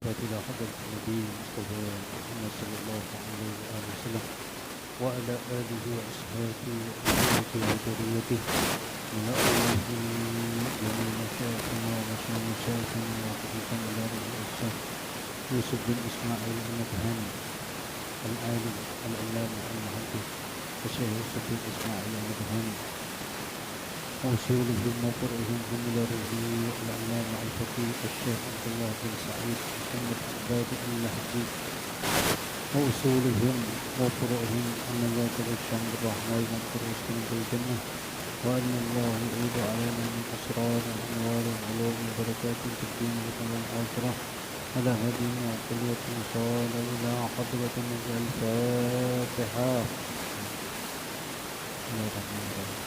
والصلاة إلى حضرة النبي المصطفى محمد صلى الله عليه وآله وسلم وعلى آله وأصحابه وأزواجه وذريته من أرواح جميع مشايخنا ومشايخنا وحبيبا إلى روح الإحسان يوسف بن إسماعيل النبهاني العالم العلامة المحدث الشيخ يوسف بن إسماعيل النبهاني وأصولهم وفرعهم هم إلى روح العلامة الفقيه الشيخ عبد الله بن سعيد محمد عباد اللهجي وأصولهم وفرعهم أن الله تبشم بالرحمة والمغفرة والسلام بالجنة وأن الله يعود علينا من أسرار وأنوار وعلوم وبركات في الدين والآخرة على هدينا وقلوة صال إلى حضرة النبي الفاتحة. بسم الله الرحمن الرحيم.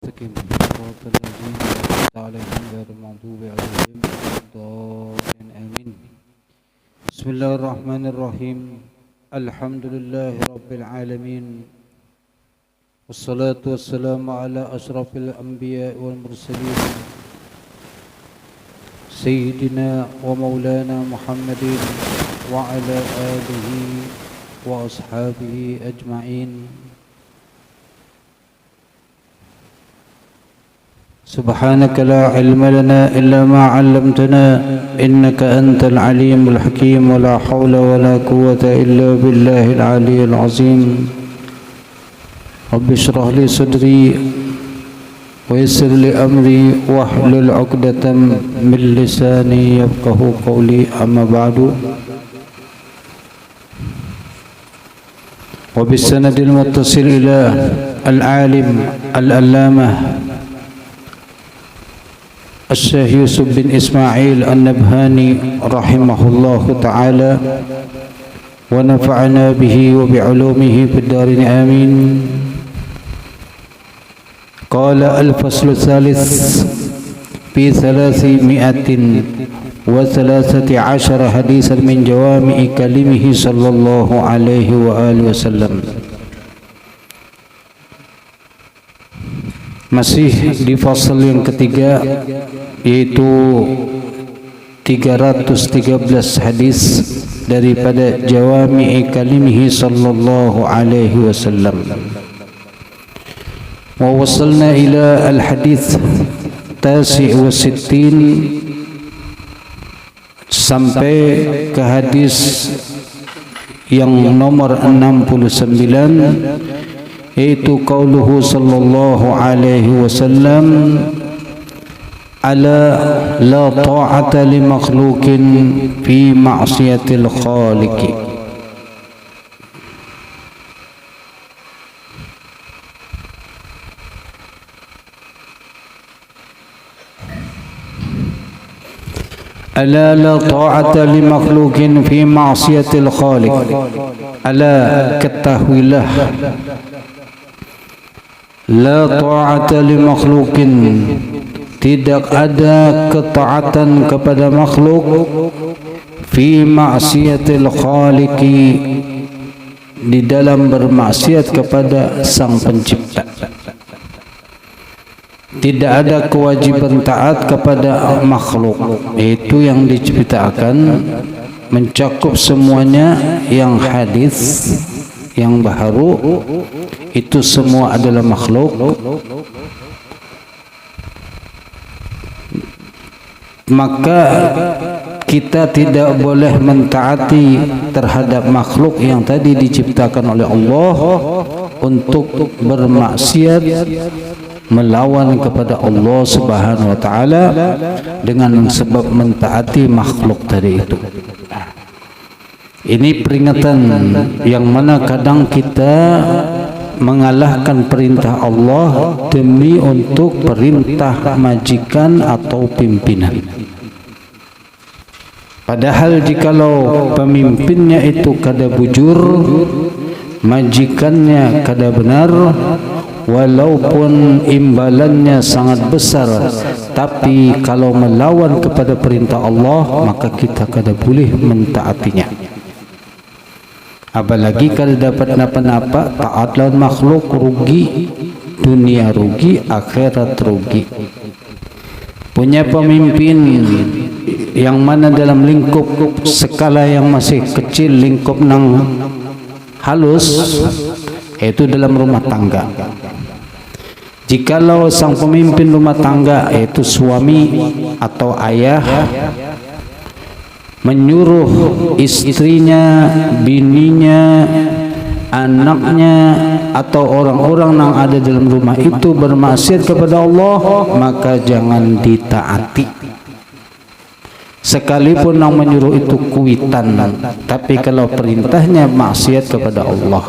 استقم صراط الذين أنعمت عليهم غير المغضوب عليهم ولا الضالين آمين. بسم الله الرحمن الرحيم. الحمد لله رب العالمين والصلاة والسلام على أشرف الأنبياء والمرسلين سيدنا ومولانا محمد وعلى آله وأصحابه أجمعين. سبحانك لا علم لنا إلا ما علمتنا إنك أنت العليم الحكيم ولا حول ولا قوة إلا بالله العلي العظيم. رب اشرح لي صدري ويسر لي أمري واحلل عقدة من لساني يفقه قولي. أما بعد، وبالسند المتصل إلى العالم العلامة الشيخ يوسف بن إسماعيل النبهاني رحمه الله تعالى ونفعنا به وبعلومه في الدارين آمين. قال الفصل الثالث في 313 حديثا من جوامع كلمه صلى الله عليه وآله وسلم. Masih di fasal yang ketiga, yaitu 313 hadis daripada jawami'i kalimihi sallallahu alaihi wasallam. Wa wasalna ila al-hadith tasi' wa sittin, sampai ke hadis yang nomor 69, yaitu qauluhu sallallahu alaihi wasallam, ala la ta'ata li makhluqin fi ma'siyatil khaliqi. Ala la ta'ata li makhluqin fi ma'siyatil khaliq. Ala, ketahuilah, la ta'ata li makhluqin, tidak ada ketaatan kepada makhluk, fi ma'siyatil khaliqi, di dalam bermaksiat kepada sang pencipta. Tidak ada kewajiban taat kepada makhluk, itu yang diciptakan, mencakup semuanya. Yang hadis yang baharu itu semua adalah makhluk. Maka kita tidak boleh mentaati terhadap makhluk yang tadi diciptakan oleh Allah untuk bermaksiat, melawan kepada Allah Subhanahu wa taala dengan sebab mentaati makhluk tadi itu. Ini peringatan yang mana kadang kita mengalahkan perintah Allah demi untuk perintah majikan atau pimpinan. Padahal jikalau pemimpinnya itu kada bujur, majikannya kada benar, walaupun imbalannya sangat besar, tapi kalau melawan kepada perintah Allah, maka kita kada boleh mentaatinya. Apalagi kalau dapat napa-napa taat lawan makhluk rugi, dunia rugi, akhirat rugi. Punya pemimpin yang mana dalam lingkup skala yang masih kecil, lingkup nang halus, yaitu dalam rumah tangga. Jikalau sang pemimpin rumah tangga, yaitu suami atau ayah, menyuruh istrinya, bininya, anaknya atau orang-orang yang ada dalam rumah itu bermaksiat kepada Allah, maka jangan ditaati. Sekalipun yang menyuruh itu kuitan, tapi kalau perintahnya maksiat kepada Allah.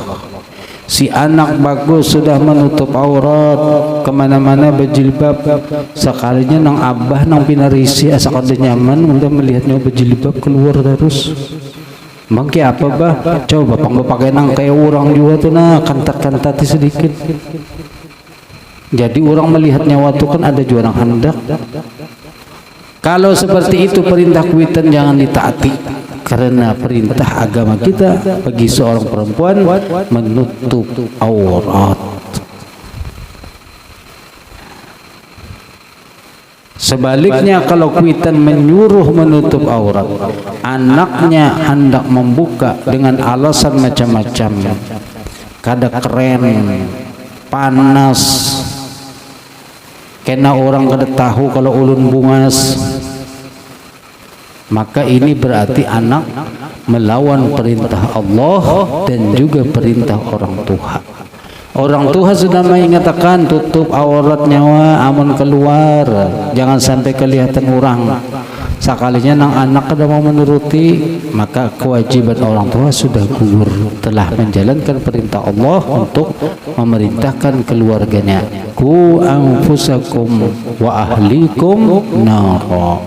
Si anak bagus sudah menutup aurat, kemana-mana berjilbab, sekalinya nang abah nang pinarisi asa kada nyaman udah melihatnya berjilbab keluar terus. Bangki apa bah? Coba bapak nang kayak orang juga tuh nah kantat-kantati sedikit. Jadi orang melihatnya waktu kan ada juga orang hendak. Kalau seperti itu perintah kuitan jangan ditaati, karena perintah agama kita bagi seorang perempuan menutup aurat. Sebaliknya kalau kuitan menyuruh menutup aurat, anaknya hendak membuka dengan alasan macam-macam, kada keren, panas, kena orang kada tahu kalau ulun bungas, maka ini berarti anak melawan perintah Allah dan juga perintah orang tua. Orang tua sudah mengatakan tutup aurat nyawa amun keluar, jangan sampai kelihatan orang. Sekalinya nang anak kada mau menuruti, maka kewajiban orang tua sudah gugur, telah menjalankan perintah Allah untuk memerintahkan keluarganya. Ku anfusakum wa ahlikum nara.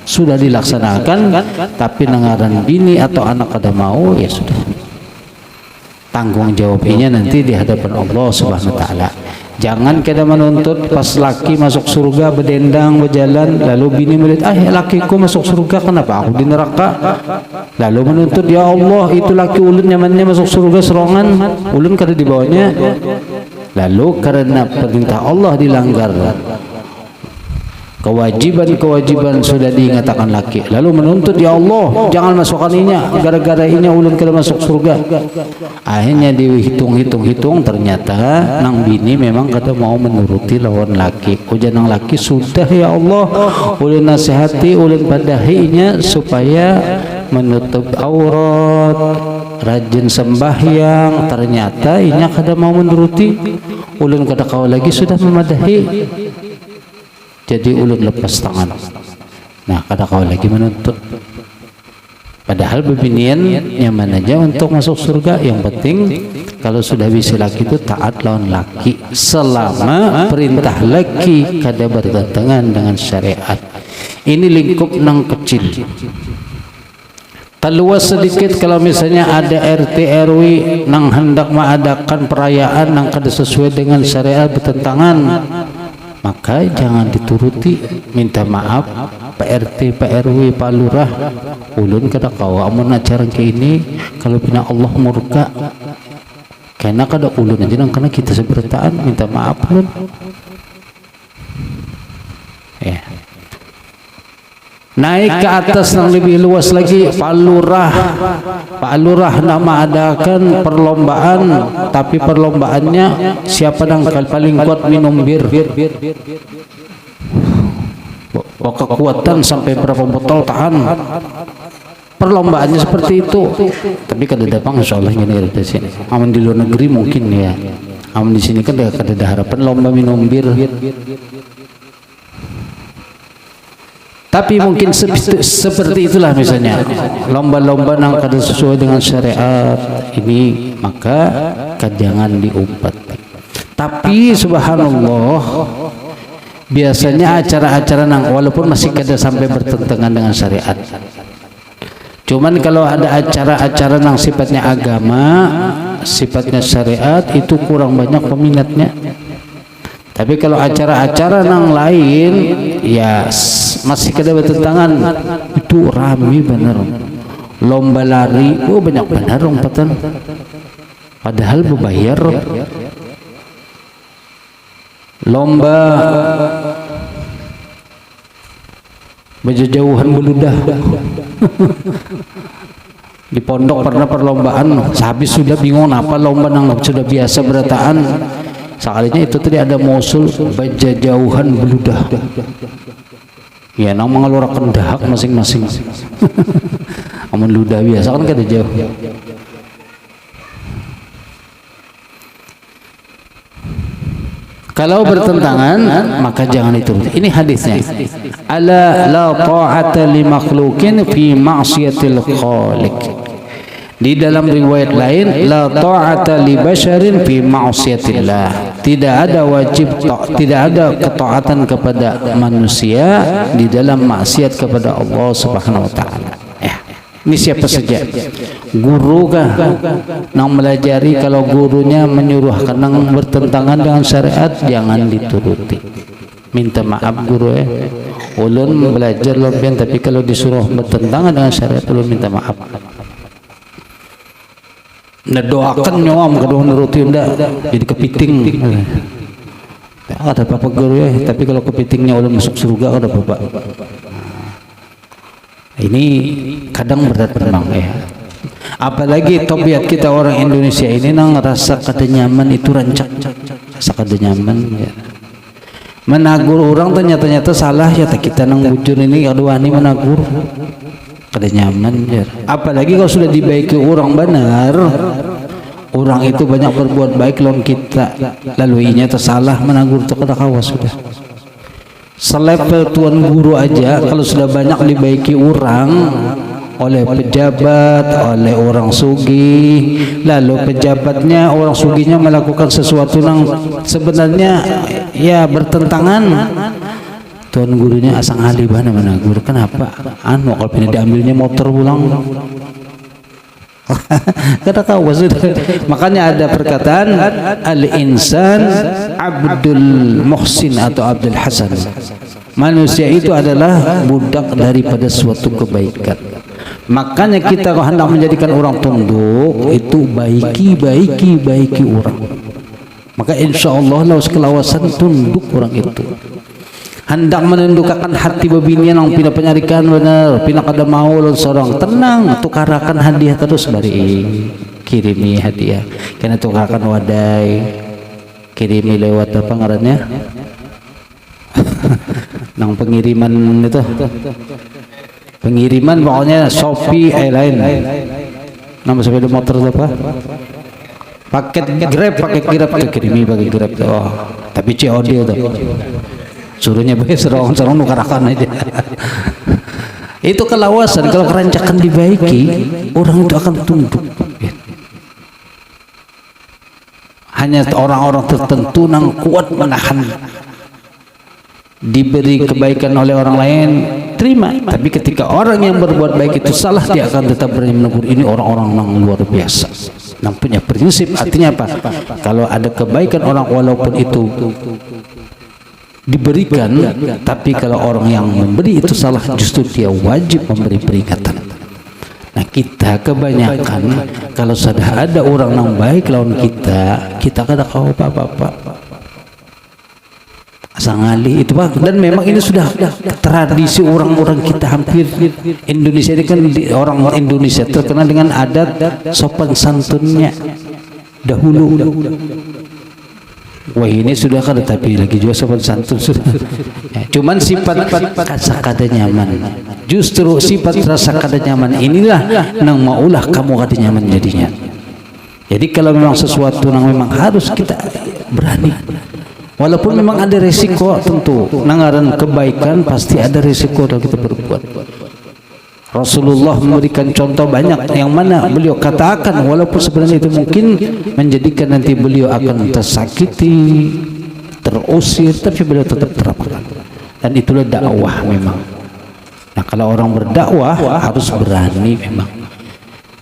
Sudah dilaksanakan, tapi nangaran bini atau anak kada mau, ya sudah. Tanggung jawabnya nanti di hadapan Allah Subhanahu wa taala. Jangan kita menuntut pas laki masuk surga berdendang berjalan, lalu bini melihat, lakiku masuk surga, kenapa aku di neraka? Lalu menuntut, ya Allah itu laki ulun nyamannya masuk surga serongan, ulun kada di bawahnya. Lalu karena perintah Allah dilanggar, kewajiban sudah diingatkan laki, lalu menuntut, ya Allah jangan masukkan inya, gara-gara inya ulun kada masuk surga. Akhirnya dihitung-hitung, ternyata nang bini memang kada mau menuruti lawan laki. Ujar nang laki, sudah ya Allah ulun nasihati, ulun padahinya supaya menutup aurat, rajin sembahyang, ternyata inya kada mau menuruti. Ulun kada kau lagi sudah memadahi, jadi ulun lepas tangan. Nah, kada kau lagi menuntut. Padahal bebinian nyaman aja untuk masuk surga. Yang penting kalau sudah bisa laki itu taat lawan laki, selama perintah laki kada bertentangan dengan syariat. Ini lingkup nang kecil. Terluas sedikit kalau misalnya ada RT RW nang hendak mengadakan perayaan nang kada sesuai dengan syariat, bertentangan, maka jangan dituruti. Minta maaf Pak RT, Pak RW, Pak Lurah, ulun kada kau amun acara ke ini kalau bina Allah murka, karena kada ulun aja nang kena kita seberataan, minta maaf ulun. Ya. Naik ke atas yang lebih luas lagi, Pak Lurah nama adakan perlombaan, tapi perlombaannya siapa yang paling kuat minum bir. Kekuatan sampai berapa botol tahan. Perlombaannya seperti itu. Tapi kada datang insyaallah ini di sini. Aman di luar negeri mungkin ya. Aman di sini kan kada ada harapan lomba minum bir. Tapi mungkin seperti itulah misalnya lomba-lomba yang kada sesuai dengan syariat ini, maka jangan diumpat. Tapi subhanallah, biasanya acara-acara nang walaupun masih kada sampai bertentangan dengan syariat, cuman kalau ada acara-acara nang sifatnya agama, sifatnya syariat, itu kurang banyak peminatnya. Tapi kalau acara-acara nang lain ya masih kada bertentangan, itu rame bener. Lomba lari, banyak bener umpatan, padahal berbayar. lomba berjauhan beludah. Di pondok pernah perlombaan, habis sudah bingung apa lomba nang sudah biasa berataan. Sekalinya itu tadi ada mausul berjauhan beludah. Ya nang mengeluarkan dahak masing-masing. Amun ludah biasa kan kada jauh. Kalau bertentangan maka jangan dituruti. Ini hadisnya. Ala la ta'ata li makhluqin fi ma'siyatil khaliq. Di dalam riwayat lain la ta'ata li basharin fi ma'siyatillah. Tidak ada wajib tidak ada ketaatan kepada manusia di dalam maksiat kepada Allah Subhanahu wa taala. Ini siapa saja, guru kah nang melajari, kalau gurunya menyuruh kenang bertentangan dengan syariat jangan dituruti, minta maaf guru ulun belajar lobian tapi kalau disuruh bertentangan dengan syariat ulun minta maaf. Nah doakan nyawam kalau nuruti ndak jadi kepiting. Ada apa guru tapi kalau kepitingnya ulun masuk surga ada apa. Ini kadang berat memang apalagi tabiat kita orang Indonesia ini nang rasa kada nyaman itu rancak, rasa kada nyaman menagur orang ternyata salah ya, kita nang bujur ini aduh ani menagur kada nyaman ya. Apalagi kalau sudah dibaiki orang benar, orang itu banyak berbuat baik lawan kita lalu inya tersalah menagur itu kada kawas sudah. Selevel tuan guru aja kalau sudah banyak dibaiki orang oleh pejabat, oleh orang sugih, lalu pejabatnya orang sugihnya melakukan sesuatu yang sebenarnya ya bertentangan, tuan gurunya asang ahli mana guru kenapa anu kalau pindah diambilnya motor pulang. Kada tahu maksudnya. Makanya ada perkataan al-insan abdul muhsin atau abdul hasan. Manusia itu adalah budak daripada suatu kebaikan. Makanya kita kalau hendak menjadikan orang tunduk itu baiki orang. Maka insya Allah lawas kelawasan tunduk orang itu. Hendak menundukkan hati babinian yang pina penyarikan benar, pina kada mau seorang tenang, tukarakan hadiah terus bari kirimi hadiah. Kena tukarakan wadai, kirimi lewat apa ngarannya? Nang pengiriman itu. Pengiriman pokoknya Shopee lain. Nama sepeda motor itu apa? Paket Grab, kirimi pakai Grab. Oh, tapi COD itu. Suruhnya serong nukarakan aja. Itu kelawasan. Kalau kerancakan dibaiki, orang itu akan tunduk. Hanya orang-orang tertentu yang kuat menahan, diberi kebaikan oleh orang lain terima, tapi ketika orang yang berbuat baik itu salah, dia akan tetap berani menegur. Ini orang-orang yang luar biasa, yang punya prinsip. Artinya apa? Kalau ada kebaikan orang walaupun itu diberikan, tapi kalau orang yang memberi itu salah, justru dia wajib memberi peringatan. Nah kita kebanyakan kalau sudah ada orang yang baik lawan kita kada kau apa-apa sangali itu Pak. Dan memang ini sudah tradisi orang-orang kita, hampir Indonesia ini kan orang Indonesia terkenal dengan adat sopan santunnya dahulu. Wah ini sudah kada, tapi lagi juga sopan santun sudah. Cuman sifat rasa kada nyaman, justru sifat rasa kada nyaman inilah nang maulah kamu kada nyaman jadinya. Jadi kalau memang sesuatu yang memang harus kita berani, walaupun memang ada resiko tentu, nangaran kebaikan pasti ada resiko kalau kita berbuat. Rasulullah memberikan contoh banyak yang mana beliau katakan walaupun sebenarnya itu mungkin menjadikan nanti beliau akan tersakiti, terusir, tapi beliau tetap terapkan. Dan itulah dakwah memang. Nah kalau orang berdakwah harus berani memang.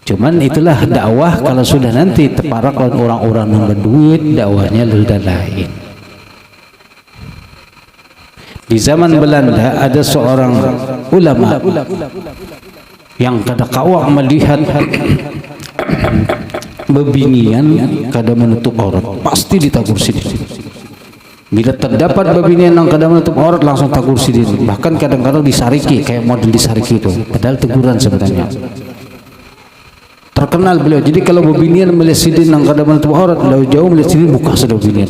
Cuman itulah dakwah kalau sudah nanti terparak oleh orang-orang yang berduit, dakwahnya sudah lain. Di zaman Belanda ada seorang ulama yang kada kawak melihat bebinian kada menutup aurat, pasti ditagur sini. Bila terdapat babinian yang kadang menutup aurat langsung tagur sidin, bahkan kadang-kadang disariki kayak model disariki itu, padahal teguran sebenarnya. Terkenal beliau. Jadi kalau babinian melihat sidin yang kadang menutup aurat, jauh melihat sidin buka sudah babinian,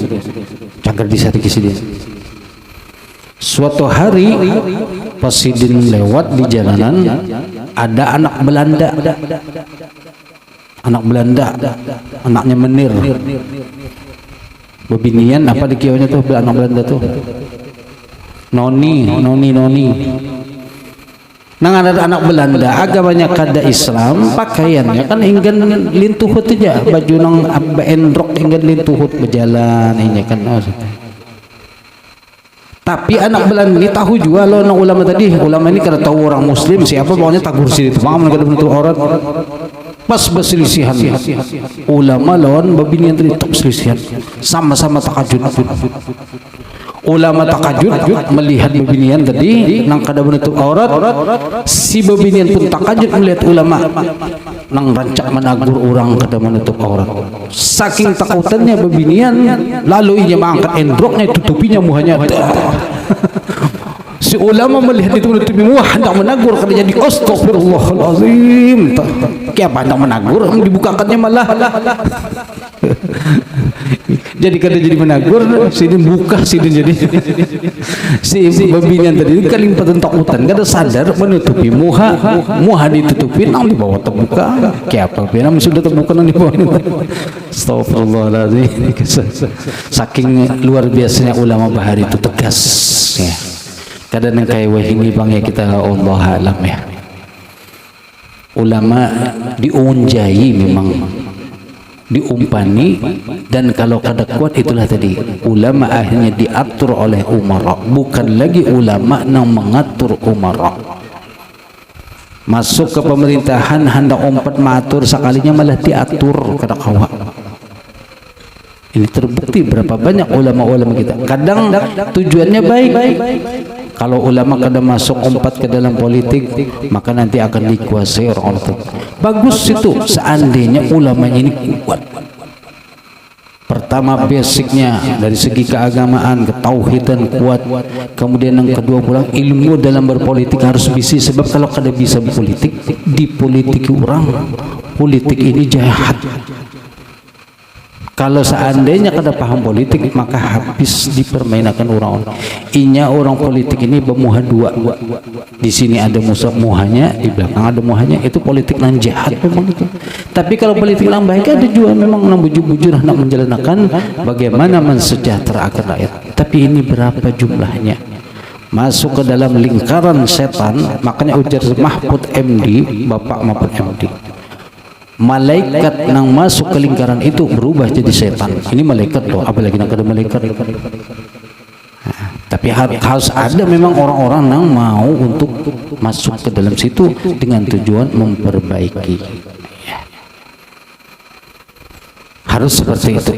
jangan disariki sidin. Suatu hari pas sidin lewat di jalanan, ada anak Belanda, anaknya menir. Babinian apa dikiaunya tuh anak Belanda tuh, noni. Nang ada anak Belanda agamanya kada Islam, pakaiannya kan ingin lintuhut aja, baju nang endrok ingin lintuhut berjalan ini kan. Tapi anak Belanda ini tahu juga loh nang ulama tadi, ulama ini kada tahu orang Muslim siapa, pokoknya tagur sini itu mangan kada menutup aurat. Pas berselisihan ulama lawan babinian tadi, tak selisihan, sama-sama takajud. Ulama takajud melihat babinian tadi nang kada menutup aurat, si babinian pun takajud melihat ulama nang rancak menagur orang kada menutup aurat. Saking takutannya babinian, lalu ia mengangkat endroknya, tutupinya muhanya. Si ulama melihat itu menutupi muah, hendak menagur, kada jadi astagfirullahalazim. Kenapa hendak menagur, dibukakannya malah. Jadi kada jadi menagur, sidin buka sidin jadi. Si babinian tadi kalimpatan takutan, kada sadar menutupi muha ditutupi, nang di bawah terbuka. Kenapa? Biar sudah terbuka nang di bawah. Astagfirullahalazim. Saking luar biasanya ulama bahari itu tegas. Ya. Kadang kayak wah ini bang ya kita Allah alam ya. Ulama diunjai memang, diumpani, dan kalau kada kuat itulah tadi ulama akhirnya diatur oleh umara, bukan lagi ulama yang mengatur umara. Masuk ke pemerintahan hendak umpat matur sekalinya malah diatur kada kawa. Ini terbukti berapa banyak ulama-ulama kita. Kadang tujuannya baik. Kalau ulama kadang masuk umpat ke dalam politik, maka nanti akan dikuasai orang itu. Bagus itu seandainya ulama ini kuat. Pertama basicnya dari segi keagamaan, ketauhidan kuat. Kemudian yang kedua pula ilmu dalam berpolitik harus bisa. Sebab kalau kada bisa politik, dipolitiki orang, politik ini jahat. Kalau seandainya kada paham politik, maka habis dipermainkan orang-orang. Inya orang politik ini bermuha dua. Di sini ada musuh muhanya, di belakang ada muhanya. Itu politik yang jahat memang itu. Tapi kalau politik yang baik ada juga memang yang bujur-bujur nak menjalankan bagaimana mensejahterakan rakyat. Tapi ini berapa jumlahnya? Masuk ke dalam lingkaran setan, makanya ujar Mahfud MD, Bapak Mahfud MD. Malaikat yang masuk ke lingkaran itu berubah jadi setan. Ini malaikat loh, apalagi nak ada malaikat. Tapi harus ada memang orang-orang yang mau untuk masuk ke dalam situ dengan tujuan memperbaiki. Harus seperti itu.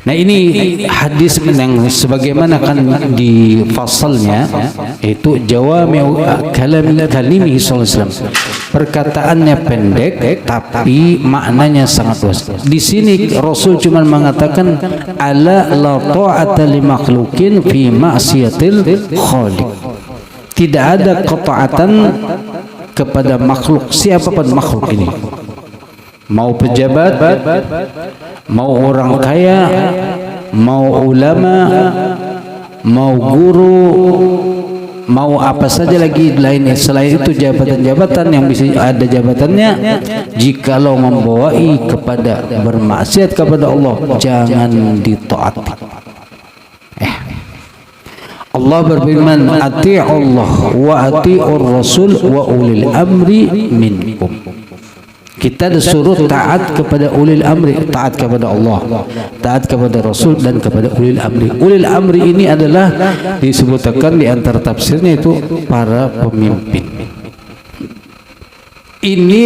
Nah ini hadis yang sebagaimana kan di fasalnya itu jawami'u kalimihi sallallahu alaihi wasallam. Perkataannya pendek tapi maknanya sangat luas. Di sini Rasul cuma mengatakan ala la ta'ata li makhluqin fi ma'siyatil khaliq. Tidak ada ketaatan kepada makhluk, siapapun makhluk ini. Mau pejabat, mau orang kaya, mau ulama, mau guru, mau apa saja lagi lain selain itu jabatan-jabatan yang bisa ada jabatannya, jikalau membawai kepada bermaksiat kepada Allah, jangan ditaati. Allah berfirman, ati'ullah wa ati'ur rasul wa ulil amri minkum. Kita disuruh taat kepada ulil amri, taat kepada Allah, taat kepada Rasul dan kepada ulil amri. Ulil amri ini adalah disebutkan di antara tafsirnya itu para pemimpin. Ini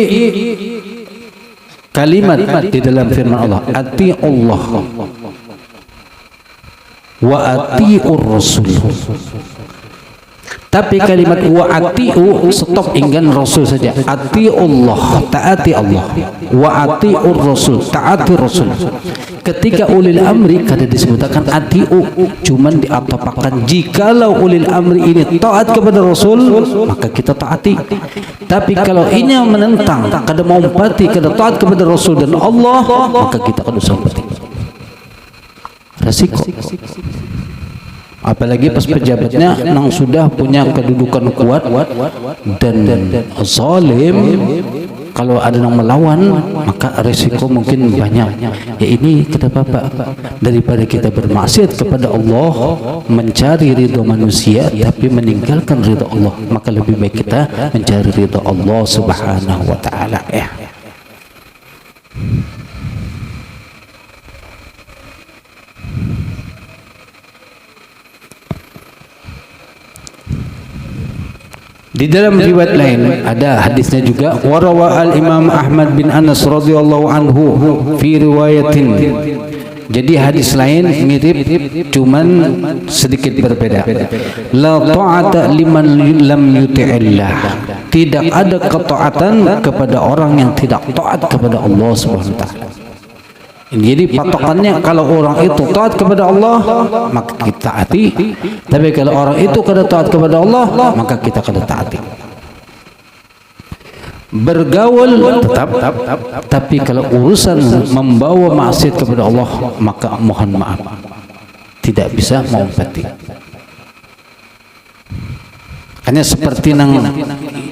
kalimat di dalam firman Allah, ati'ullah wa ati'ur rasul. Tapi kalimat wa atiu stop inggan Rasul saja. Atiullah, taati Allah. Wa atiur Rasul, taati Rasul. Ketika ulil amri kada disebutkan atiu, cuman diapapakan jikalau ulil amri ini taat kepada Rasul, maka kita taati. Tapi kalau ini menentang, kada mau empati, kada taat kepada Rasul dan Allah, maka kita kada usah empati. Resiko. Apalagi pas pejabatnya nang sudah punya kedudukan kuat dan zalim, kalau ada yang melawan maka resiko mungkin banyak. Ya ini kata Bapak, daripada kita bermaksiat kepada Allah, mencari ridha manusia tapi meninggalkan ridha Allah, maka lebih baik kita mencari ridha Allah Subhanahu wa taala. Di dalam riwayat lain ada hadisnya juga, warawa al Imam Ahmad bin Anas radhiyallahu anhu fi riwayatin. Jadi hadis lain mirip cuman sedikit berbeda. La ta'ata liman lam yuti'illah. Tidak ada ketaatan kepada orang yang tidak taat kepada Allah Subhanahu wa taala. Jadi patokannya kalau orang itu taat kepada Allah maka kita taati, tapi kalau orang itu kada taat kepada Allah maka kita kada taati. Bergaul tetap, tapi kalau urusan membawa maksiat kepada Allah maka mohon maaf tidak bisa mengumpati. Hanya seperti nang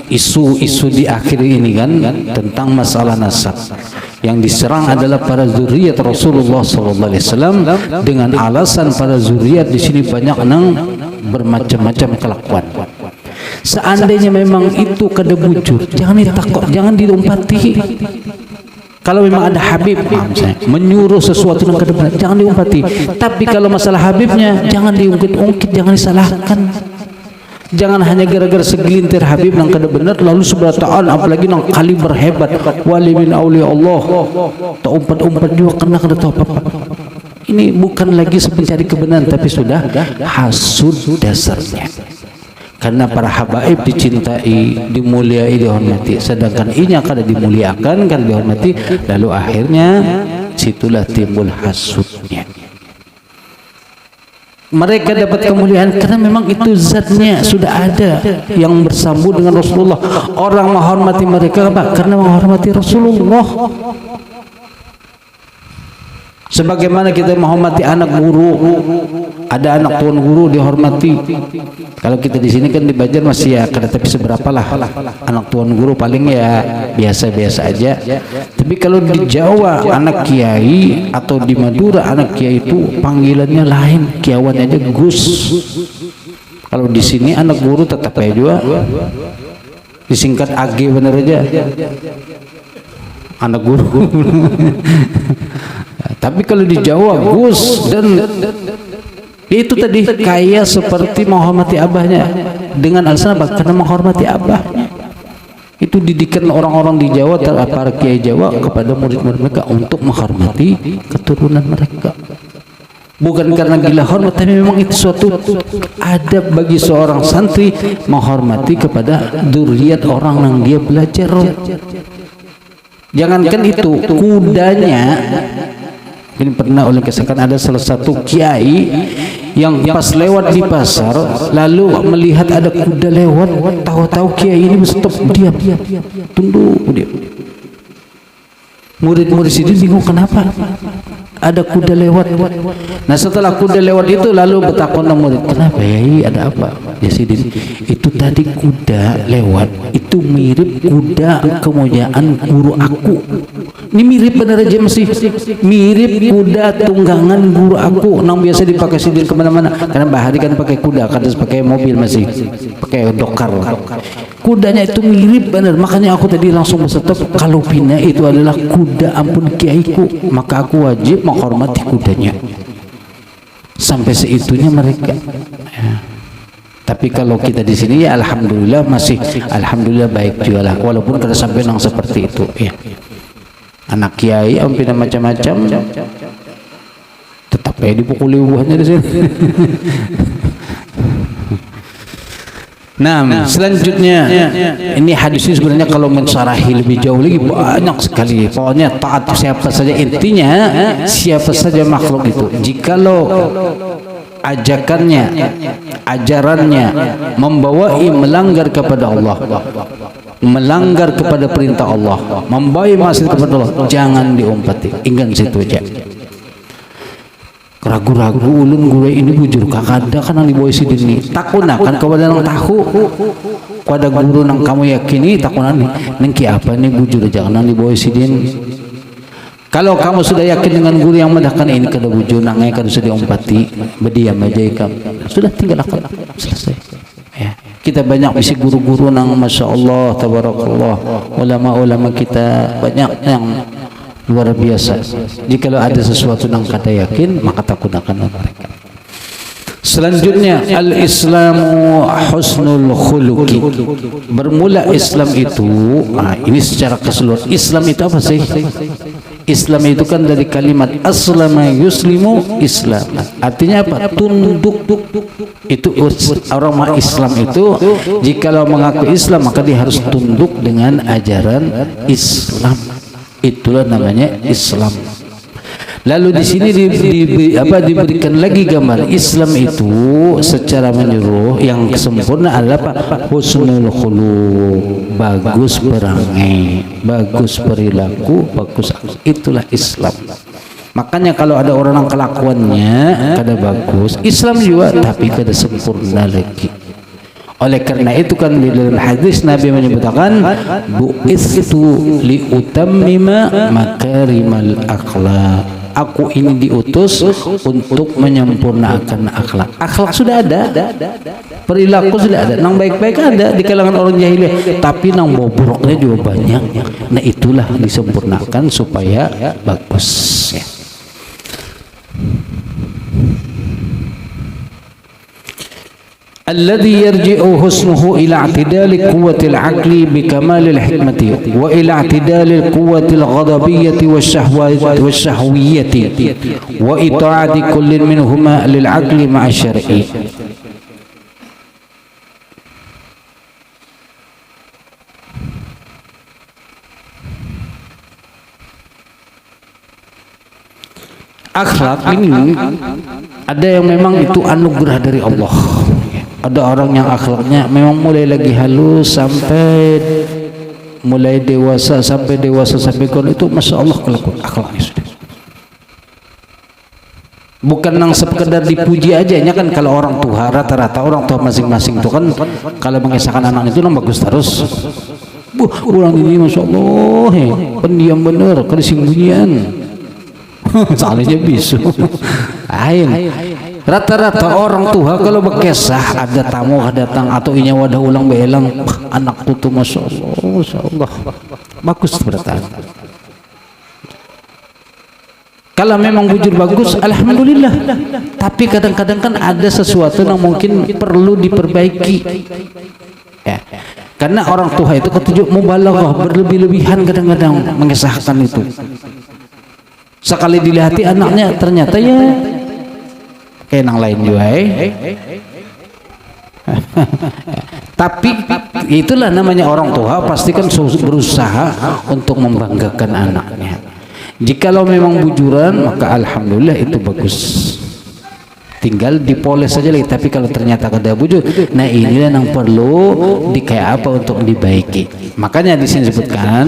isu-isu di akhir ini kan tentang masalah nasab, yang diserang adalah para zuriat Rasulullah SAW dengan alasan para zuriat di sini banyak nang bermacam-macam kelakuan. Seandainya memang itu kada bujur, jangan ditakut, jangan diumpati. Kalau memang ada Habib menyuruh sesuatu yang kada benar, jangan diumpati. Tapi kalau masalah Habibnya jangan diungkit-ungkit, jangan disalahkan. Jangan hanya gara-gara segelintir Habib yang kada benar lalu seberataan, apalagi nang kaliber hebat wali min aulia Allah tak umpat-umpat juga kena kada tahu apa-apa. Ini bukan lagi mencari kebenaran tapi sudah hasud dasarnya. Karena para habaib dicintai, dimuliai, dihormati, sedangkan ini yang kada dimuliakan, kada dihormati, lalu akhirnya situlah timbul hasudnya. Mereka dapat kemuliaan karena memang itu zatnya sudah ada yang bersambung dengan Rasulullah. Orang menghormati mereka apa? Karena menghormati Rasulullah. Sebagaimana kita menghormati anak guru, ada anak tuan guru dihormati. Kalau kita di sini kan di Banjar masih ya kada tapi seberapa lah anak tuan guru, paling ya biasa-biasa aja. Tapi kalau di Jawa anak kiai atau di Madura anak kiai itu panggilannya lain, kiawannya aja Gus. Kalau di sini anak guru tetap aja juga disingkat AG bener aja. Anak guru. Tapi kalau di Jawa Gus, dan itu tadi kayak seperti menghormati abahnya dengan alasan apa? Karena menghormati abahnya. Itu didikan orang-orang di Jawa, para kiai Jawa kepada murid-murid mereka untuk menghormati keturunan mereka. Bukan karena gila hormat, tapi memang itu suatu adab bagi seorang santri menghormati kepada dzurriat orang yang dia belajar. Jangankan itu, kudanya. Ini pernah oleh kesakan ada salah satu kiai yang pas lewat di pasar lalu melihat ada kuda lewat, tahu-tahu kiai ini stop, diam, tunduk dia. Murid-murid itu bingung kenapa ada kuda lewat. Nah setelah kuda lewat itu lalu bertakon murid, kenapa ya, ada apa? Ya Sidin, itu tadi kuda lewat itu mirip kuda kemuliaan guru aku. Ini mirip benar aja, mesti mirip kuda tunggangan guru aku yang biasa dipakai Sidin kemana-mana. Karena bahari kan pakai kuda, kadang pakai mobil, masih pakai dokar. Kudanya itu mirip benar, makanya aku tadi langsung bersetop. Kalau Pina itu adalah kuda ampun kiaiku, maka aku wajib menghormati kudanya. Sampai seitunya mereka. Ya. Tapi kalau kita di sini ya alhamdulillah masih alhamdulillah baik juga lah, walaupun kada sampai nang seperti itu ya. Anak kiai ampina macam-macam tetap ya dipukuli buahnya di sini. Nah, selanjutnya ini hadis ini sebenarnya kalau mensarahi lebih jauh lagi banyak sekali. Pokoknya taat siapa saja, intinya siapa saja makhluk itu, jikalau ajakannya, ajarannya membawai melanggar kepada Allah, melanggar kepada perintah Allah, membawa maksiat kepada Allah, jangan diumpati. Ingat situ aja. Ragu-ragu ulun gue ini bujur kakada kan yang dibawa si dini takunakan kepada nang tahu pada guru nang kamu yakini takunan nengki apa nih bujur jangan dibawa si dini. Kalau kamu sudah yakin dengan guru yang mendahkan ini kada bujur nangnya kada sudah diumpati, berdiam aja kamu sudah tinggal lakukan selesai ya. Kita banyak misi guru-guru nang masya Allah tabarakallah, ulama-ulama kita banyak yang luar biasa. Jikalau ada sesuatu yang kada yakin, maka takunakan mereka. Selanjutnya, al-Islamu husnul khuluqi. Bermula Islam itu, ini secara keseluruhan. Islam itu apa sih? Islam itu kan dari kalimat aslama yuslimu Islam. Artinya apa? Tunduk. Itu orang Islam itu, jikalau mengaku Islam maka dia harus tunduk dengan ajaran Islam. Itulah namanya Islam. Lalu di sini diberikan lagi gambar Islam itu secara menyeluruh yang sempurna adalah apa? Husnul khuluq, bagus perangai, bagus perilaku, bagus akhlak. Itulah Islam. Makanya kalau ada orang yang kelakuannya kada bagus, Islam juga tapi kada sempurna lagi. Oleh karena itu kan di dalam hadis Nabi menyebutkan bu'istu liutammima makarimal akhlak. Aku ini diutus untuk menyempurnakan akhlak. Akhlak sudah ada, perilaku sudah ada, nang baik-baik ada di kalangan orang jahiliyah, tapi nang bobroknya juga banyak. Nah itulah disempurnakan supaya bagus ya. الذي يرجع حسنه إلى اعتدال قوة العقل بكمال الحكمة وإلى اعتدال القوة الغضبية والشهوية وإطاعة كل منهما للعقل مع الشرع. Akhlak ini ada yang memang itu anugerah dari Allah. Ada orang yang akhlaknya memang mulai lagi halus sampai mulai dewasa sampai kon itu masya Allah kelakuan akhlaknya sudah. Bukan nang sekedar dipuji aja, nya kan kalau orang tua rata-rata orang tua masing-masing itu kan kalau mengisahkan anak itu nang bagus terus. Orang ini masya Allah pendiam bener kada sembunyian. Salahnya bisu. Ain. Rata-rata orang tua kalau berkisah ada tamu datang atau inya wadah ulang belang anakku tuh masya Allah bagus bertahan. Kalau memang bujur bagus alhamdulillah, tapi kadang-kadang kan ada sesuatu yang mungkin perlu diperbaiki ya. Karena orang tua itu ketujuh mubalaghah, berlebih-lebihan kadang-kadang mengisahkan itu. Sekali dilihati anaknya ternyata ya kayak yang lain juga tapi itulah namanya orang tua pasti kan berusaha untuk membanggakan anaknya. Jikalau memang bujuran maka alhamdulillah itu bagus, tinggal dipoles saja lagi. Tapi kalau ternyata kada bujur, nah inilah yang perlu kayak apa untuk dibaiki. Makanya di sini disebutkan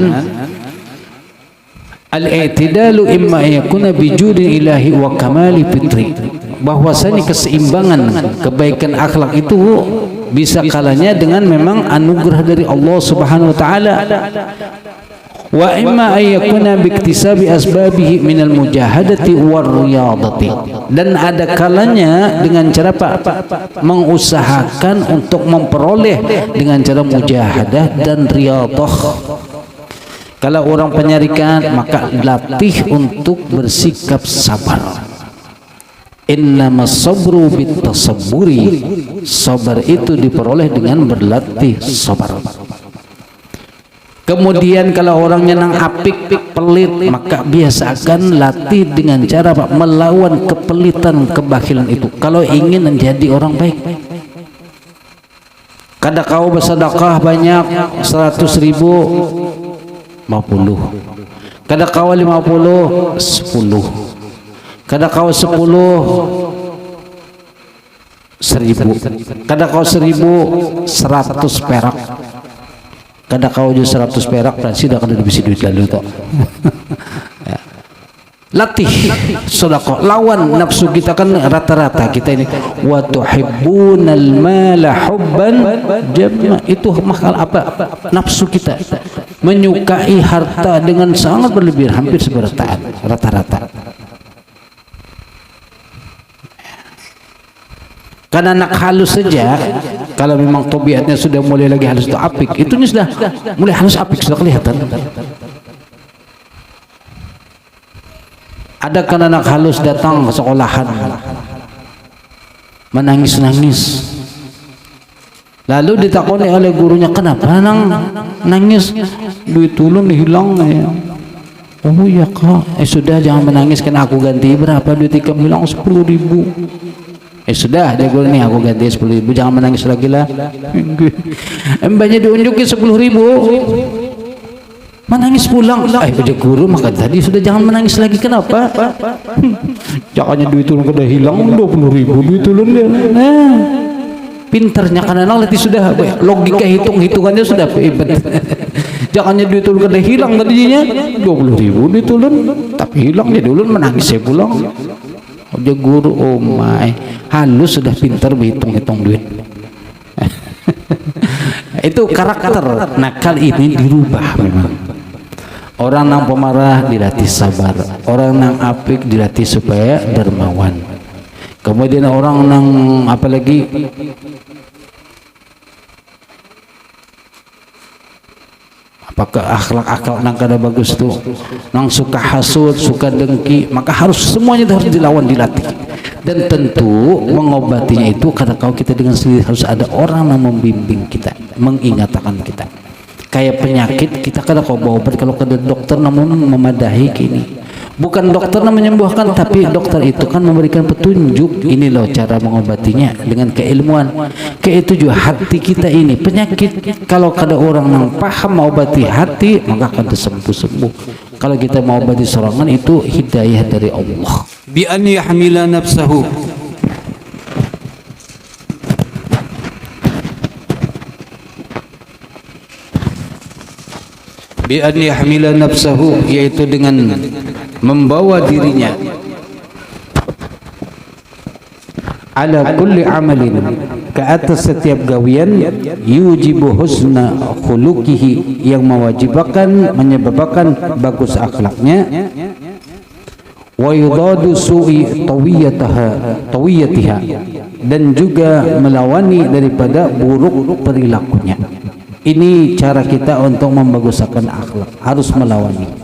al-i'tidalu imma yakuna bijudin ilahi wa kamali fitri, bahwasanya keseimbangan kebaikan akhlak itu bisa kalanya dengan memang anugerah dari Allah Subhanahu wa taala, wa imma ayakuna biktisabi asbabihi minal mujahadati war riyadati, dan ada kalanya dengan cara mengusahakan untuk memperoleh dengan cara mujahadah dan riyadah. Kalau orang penyarikan maka latih untuk bersikap sabar. Innamas sabru bitasabburi, sabar itu diperoleh dengan berlatih sabar. Kemudian kalau orangnya nang apik pelit maka biasakan latih dengan cara melawan kepelitan kebakhilan itu kalau ingin menjadi orang baik. Kada kau bersedekah banyak 100.000 50. Kada kau 50 10. Kada kau 10 1.000. Kada kau 1.000 100 perak. Kada kau je 100 perak berarti dah kada bisa duit lalu toh. Latih sedekah, lawan nafsu kita kan rata-rata kita ini wa tuhibbunal mala hubban jamma, itu makal apa nafsu kita menyukai harta dengan sangat berlebihan, hampir seberataan rata-rata. Karena anak halus saja, kalau memang tabiatnya sudah mulai lagi halus itu apik, itunya sudah mulai halus apik sudah kelihatan. Ada kan anak halus datang ke sekolahan menangis-nangis, lalu ditakoni oleh gurunya, kenapa nangis? Duit ulun hilang ya. Oh ya kak, sudah jangan menangis, kena aku ganti. Berapa duit ikam hilang? 10.000. Sudah, dia guru nih aku ganti 10.000, jangan menangis lagi lah. Mbaknya diunjukin 10.000, menangis pulang. Baca guru maka tadi sudah jangan menangis lagi, kenapa? Jangannya duit ulun kada hilang 20.000 duit ulun dia. Nah, pinternya kan anak latih sudah logika hitungannya sudah hebat. Jangannya duit ulun kada hilang tadinya 20.000 duit ulun, tapi hilang jadi ulun menangis saya pulang. Dia guru, oh my, halus sudah pintar berhitung-hitung duit. Itu karakter nakal ini dirubah memang. Orang yang pemarah dilatih sabar, orang yang apik dilatih supaya dermawan. Kemudian orang yang apalagi apakah akhlak nang kada bagus tuh, nang suka hasud, suka dengki, maka harus semuanya itu harus dilawan, dilatih. Dan tentu mengobatinya itu kadang kau kita dengan sendiri harus ada orang yang membimbing kita, mengingatkan kita. Kayak penyakit kita kadang kau bawa obat, kalau kada dokter namun memadahi kini. Bukan dokter yang menyembuhkan, tapi dokter itu kan memberikan petunjuk, ini loh cara mengobatinya dengan keilmuan. Kayak itu juga hati kita ini penyakit, kalau kada orang yang paham mengobati hati maka akan sembuh-sembuh. Kalau kita mau obati serangan itu hidayah dari Allah. Bi an yahmila nafsahu, bi an yahmila nafsahu, yaitu dengan membawa dirinya ala kulli amalin, ke atas setiap gawian, yujibu husna khuluqihi, yang mewajibkan menyebabkan bagus akhlaknya, wa yudadu su'i tawiyatiha, dan juga melawani daripada buruk perilakunya. Ini cara kita untuk membaguskan akhlak, harus melawani.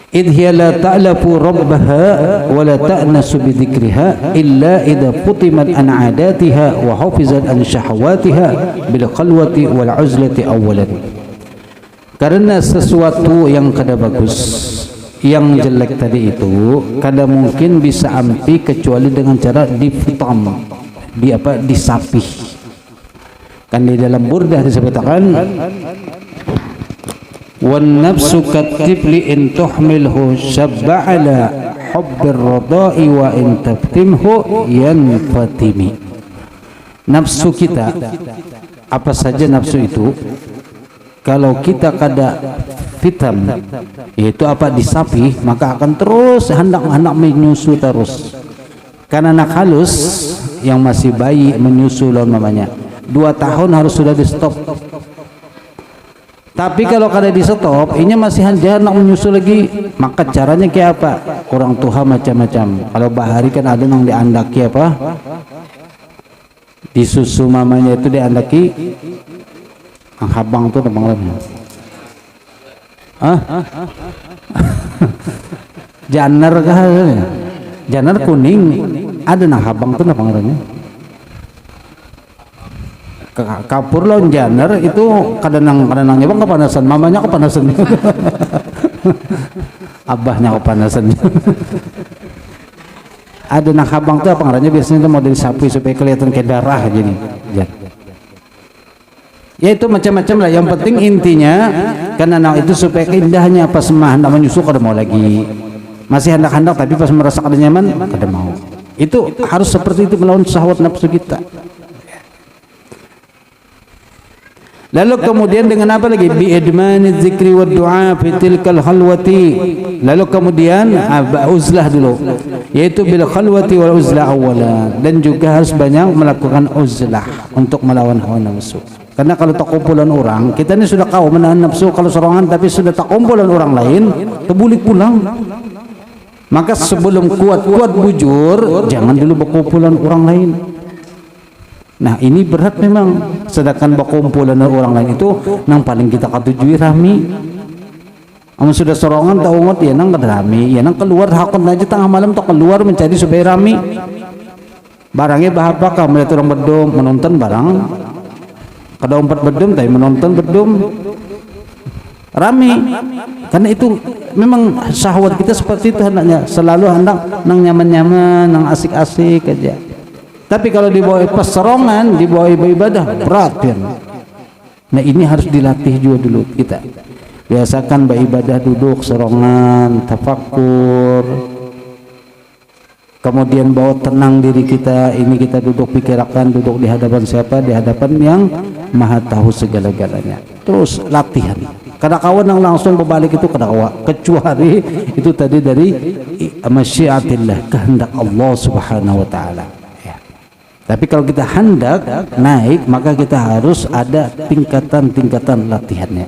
Idh hiya la ta'lafu rabbaha wa la ta'nasu bi dzikriha illa idza futimat an 'adatiha wa hafizat an syahawatiha bil khalwati wal 'uzlati awwalan. Karena sesuatu yang kada bagus, yang jelek tadi itu kada mungkin bisa ampi kecuali dengan cara difutam, disapih. Kan di dalam Burdah disebutkan, wan nafsu katifli in tuhmilhu syabba ala hubbir radai wa in taftimhu yanfatimi. Nafsu kita, apa saja nafsu itu, kalau kita kada fitam, yaitu disapih, maka akan terus hendak menyusu terus. Karena anak halus yang masih bayi menyusu namanya 2 tahun harus sudah di stop. Tapi kalau kada di stop, ini masih hendak menyusu lagi, maka caranya kayak apa? Orang tua macam-macam. Kalau bahari kan ada yang diandaki disusu mamanya itu diandaki, ang habang tuh namanya. Janar kah? Janar kuning, ada nang habang tuh namanya. Kapur lawan janar itu kadang-kadang bang kepanasan, mamanya kepanasan. Abahnya kepanasan. Ada nang habang tuh apa ngarannya, biasanya itu model sapi supaya kelihatan kayak darah gini. Ya itu macam-macam lah. Yang penting intinya kan anak itu supaya indahnya pas hendak menyusu kada mau lagi. Masih hendak-hendak tapi pas merasa kada nyaman kada mau. Itu harus seperti itu melawan syahwat nafsu kita. Lalu kemudian dengan apa lagi? Bi idmani dzikri wad du'a fi tilkal khalwati. Lalu kemudian uzlah dulu, yaitu bil khalwati wal uzlah awalan, dan juga harus banyak melakukan uzlah untuk melawan hawa nafsu. Karena kalau tak kumpulan orang, kita ini sudah kau menahan nafsu kalau sorongan, tapi sudah tak kumpulan orang lain, terbulik pulang. Maka sebelum kuat-kuat bujur, jangan dulu berkumpulan orang lain. Nah ini berat memang. Sedangkan berkumpulan orang lain itu nang paling kita katujui rami. Amun sudah sorongan tak ungut ya nang rami, ya nang keluar hakon aja tengah malam tak keluar mencari supaya rami. Barangnya bahapa kah melihat orang berdom menonton barang. Kada umpat berdom tapi menonton berdom rami. Karena itu memang syahwat kita seperti itu hendaknya, selalu hendak nang nyaman-nyaman, nang asik-asik aja. Tapi kalau dibawa pas serongan, dibawa ibadah berat ya. Nah ini harus dilatih juga dulu kita. Biasakan beribadah duduk serongan, tafakkur. Kemudian bawa tenang diri kita. Ini kita duduk pikirkan, duduk di hadapan siapa? Di hadapan yang Maha tahu segala-galanya. Terus latihan. Kada kawan yang langsung berbalik itu kada kawan. Kecuali itu tadi dari masyiatillah, kehendak Allah Subhanahu wa taala. Tapi kalau kita hendak naik, maka kita harus ada tingkatan-tingkatan latihannya.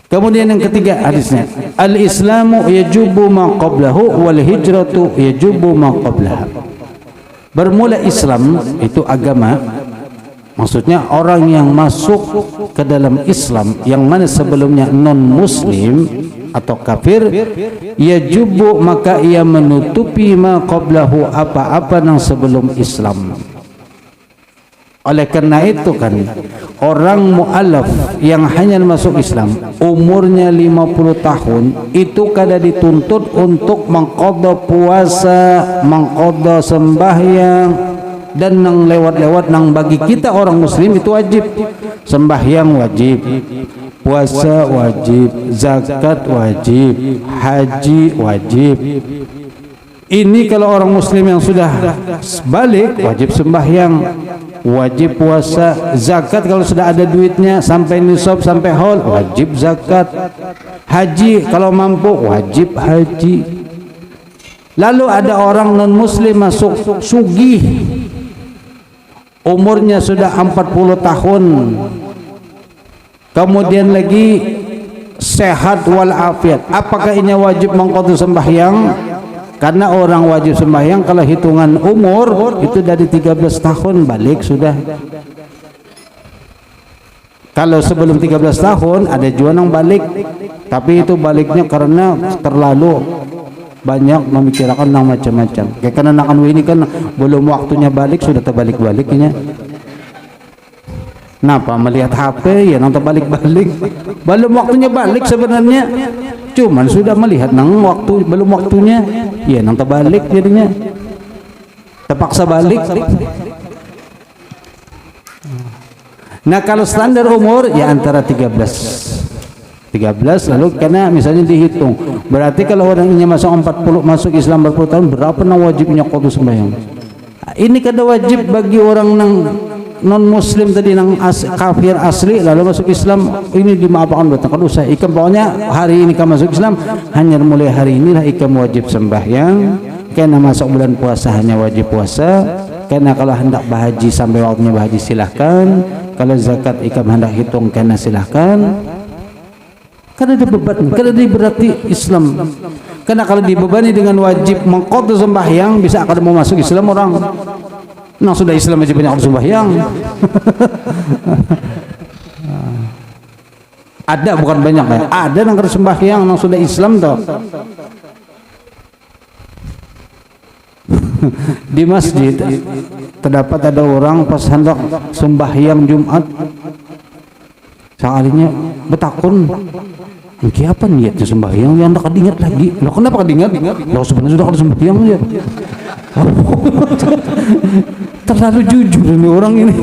Kemudian yang ketiga hadisnya, al-islamu yajubu ma qablahu wal hijratu yajubu ma qablaha. Bermula Islam itu agama, maksudnya orang yang masuk ke dalam Islam yang mana sebelumnya non muslim atau kafir, yajubu maka ia menutupi ma qablahu apa-apa yang sebelum Islam. Oleh karena itu kan orang mu'alaf yang hanya masuk Islam umurnya 50 tahun itu kada dituntut untuk mengqadha puasa, mengqadha sembahyang, dan nang lewat-lewat nang bagi kita orang muslim itu wajib. Sembahyang wajib, puasa wajib, zakat wajib, haji wajib. Ini kalau orang muslim yang sudah balik wajib sembahyang, wajib puasa, zakat kalau sudah ada duitnya sampai nisab sampai haul wajib zakat, haji kalau mampu wajib haji. Lalu ada orang non muslim masuk sugih, umurnya sudah 40 tahun, kemudian lagi sehat walafiat, apakah ini wajib mengqadha sembahyang? Karena orang wajib sembahyang kalau hitungan umur itu dari 13 tahun balik sudah. Kalau sebelum 13 tahun ada juga yang balik, tapi itu baliknya karena terlalu banyak memikirkan yang macam-macam. Kayak karena anak ini kan belum waktunya balik sudah terbalik-baliknya. Kenapa melihat HP ya nang terbalik-balik? Belum waktunya balik sebenarnya. Cuman sudah melihat nang waktu belum waktunya, ya nang terbalik jadinya. Terpaksa balik. Nah kalau standar umur ya antara 13 lalu karena misalnya dihitung berarti kalau orangnya masuk 40 masuk Islam 40 tahun berapa nang wajibnya qadha sembahyang. Ini kada wajib bagi orang nang non muslim tadi nang kafir asli lalu masuk Islam ini dimaafkan buat dosa. Ikam pokoknya hari ini kamu masuk Islam hanya mulai hari inilah ikam wajib sembahyang. Karena masuk bulan puasa hanya wajib puasa. Karena kalau hendak berhaji sampai waktunya berhaji silahkan. Kalau zakat ikam hendak hitung karena silahkan. Karena ada beban, karena diberati Islam. Karena kalau dibebani dengan wajib mengqadha sembahyang bisa akan mau masuk Islam orang. Nah sudah Islam aja banyak sembahyang. Ada bukan banyak ya. Ada yang harus sembahyang nang sudah Islam toh. Di masjid terdapat ada orang pas hendak sembahyang Jumat. Sekalinya betakun, "Iki apa niatnya sembahyang yang tak diingat lagi?" Loh kenapa diingat? Loh sebenarnya sudah kalau sembahyang ya. Terlalu jujur ini orang ini.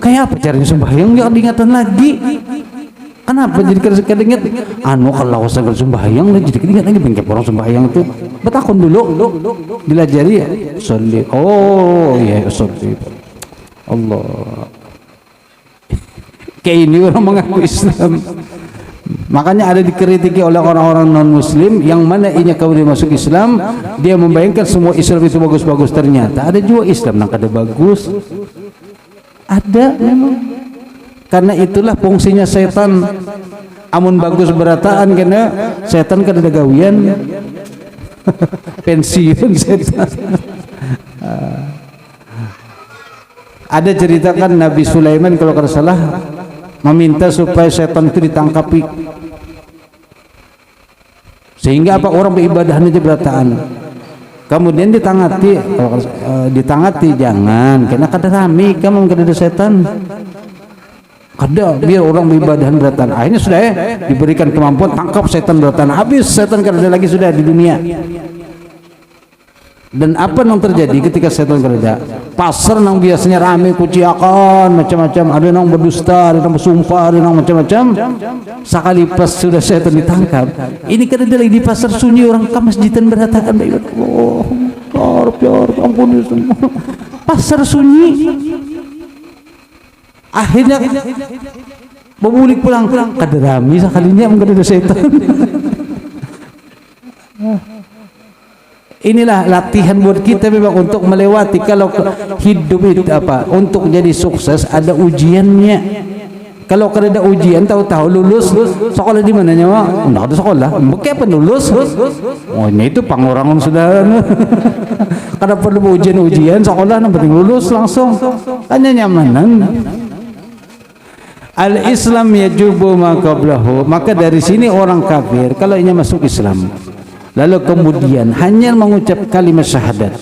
Kayak apa caranya sembahyang nggak diingatan lagi? Kenapa jadi kadang-kadang ingat kalau segala sembahyang jadi ingat lagi bengkep orang sembahyang itu betakun dulu dilajari ya sholli oh ya sholli Allah kayak ini orang mengaku Islam. Makanya ada dikritiki oleh orang-orang non-muslim yang mana inya kemudian masuk Islam, dia membayangkan semua Islam itu bagus-bagus, ternyata ada juga Islam yang kada bagus. Ada memang. Karena itulah fungsinya setan. Amun bagus berataan karena setan kada ada gawian. Pensiun setan. Ada ceritakan Nabi Sulaiman kalau kada salah meminta supaya setan itu ditangkapi. Sehingga apa orang beribadahnya aja berataan. Kemudian ditangati jangan karena kada rame kamu kada ada setan. Kada biar orang beribadahan beratan. Akhirnya sudah diberikan kemampuan tangkap setan beratan. Habis setan kada ada lagi sudah di dunia. Dan apa yang terjadi ketika setan kada? Pasar nang biasanya rame kuciakan macam-macam, ada nang berdusta, ada nang bersumpah, ada nang macam-macam. Sekali pas sudah setan ditangkap, ini kada ada lagi di pasar sunyi orang ke masjidan beratakan Allah, ya ampun semua. Pasar sunyi. Akhirnya berbulik pulang kada rame sekalinya kada ada setan. Inilah latihan buat kita memang untuk melewati. Kalau hidup itu apa untuk jadi sukses ada ujiannya. Kalau kada ada ujian tahu-tahu lulus sekolah di mana nyawa ndak ada sekolah bagaimana penulus oh ini itu pangorangan sudah kada perlu ujian sekolah yang penting lulus langsung hanya nyamanan. Al-Islam yajubu ma qablahu. Maka dari sini orang kafir kalau ia masuk Islam lalu kemudian hanya mengucap kalimat syahadat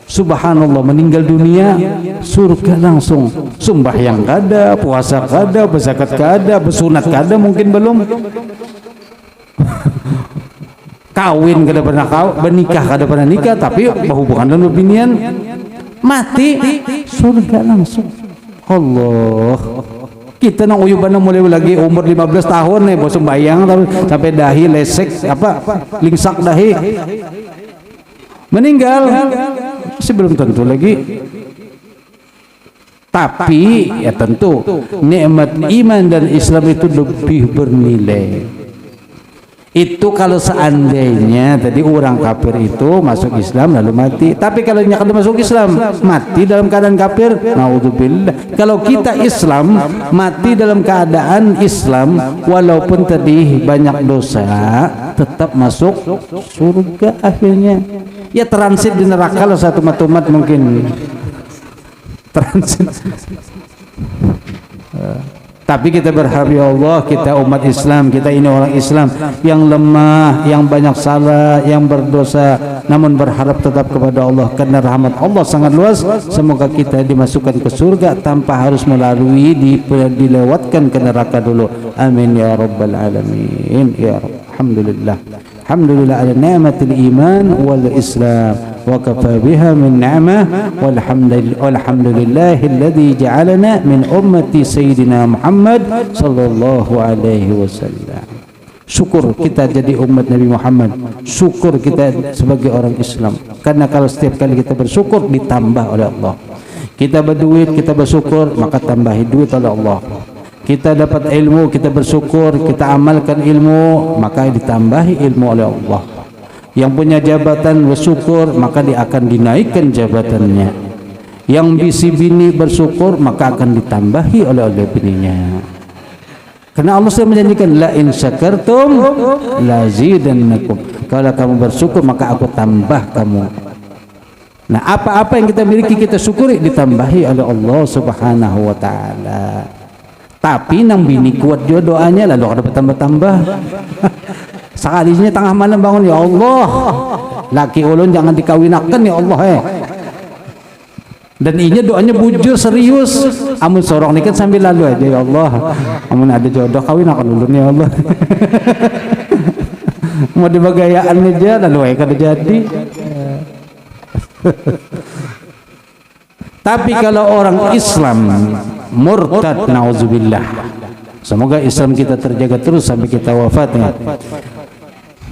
subhanallah meninggal dunia surga langsung. Sembahyang kada, puasa kada, berzakat kada, bersunat kada mungkin belum. Kawin kada pernah bernikah kada pernah nikah tapi berhubungan dengan binian mati surga langsung. Allah. Kita nang uyuban mulai lagi umur 15 tahun nih bos sembayang sampai dahi lesek apa lingsak dahi meninggal masih belum tentu lagi. Tapi ya tentu nikmat iman dan Islam itu lebih bernilai. Itu kalau seandainya tadi orang kafir itu masuk Islam lalu mati. Tapi kalau dia kada masuk Islam mati dalam keadaan kafir, naudzubillah. Kalau kita Islam mati dalam keadaan Islam walaupun tadi banyak dosa tetap masuk surga akhirnya. Ya transit di neraka lah satu matumat mungkin. Transit. Tapi kita berharap ya Allah kita umat Islam, kita ini orang Islam yang lemah, yang banyak salah, yang berdosa, namun berharap tetap kepada Allah karena rahmat Allah sangat luas. Semoga kita dimasukkan ke surga tanpa harus melalui dilewatkan ke neraka dulu. Amin ya rabbal alamin ya Rabb. Alhamdulillah. Alhamdulillah ala ni'matil iman wal Islam wa kafa biha min ni'mah walhamdulillahi alladhi ja'alana min ummati sayyidina Muhammad sallallahu alaihi wasallam. Syukur kita jadi umat Nabi Muhammad. Syukur kita sebagai orang Islam. Karena kalau setiap kali kita bersyukur ditambah oleh Allah. Kita berduit, kita bersyukur, maka tambahi duit oleh Allah. Kita dapat ilmu, kita bersyukur, kita amalkan ilmu, maka ditambahi ilmu oleh Allah. Yang punya jabatan bersyukur, maka dia akan dinaikkan jabatannya. Yang bisi bini bersyukur, maka akan ditambahi oleh bininya. Karena Allah sudah menjanjikan la in syakartum lazidannakum. Kalau kamu bersyukur, maka aku tambah kamu. Nah, apa-apa yang kita miliki kita syukuri ditambahi oleh Allah Subhanahu wa taala. Tapi nang bini kuat juga doanya lalu ada bertambah-tambah. Sekalinya tengah malam bangun ya Allah, laki ulun jangan dikawinakan ya Allah Dan inya doanya bujur serius. Amun sorong ni kan sambil lalu aja ya Allah. Amun ada jodoh kawinakan ulun ya Allah. Mau dibagayaan aja lalu kada jadi. Tapi kalau orang Islam murtad, nauzubillah, semoga Islam kita terjaga terus sampai kita wafatnya.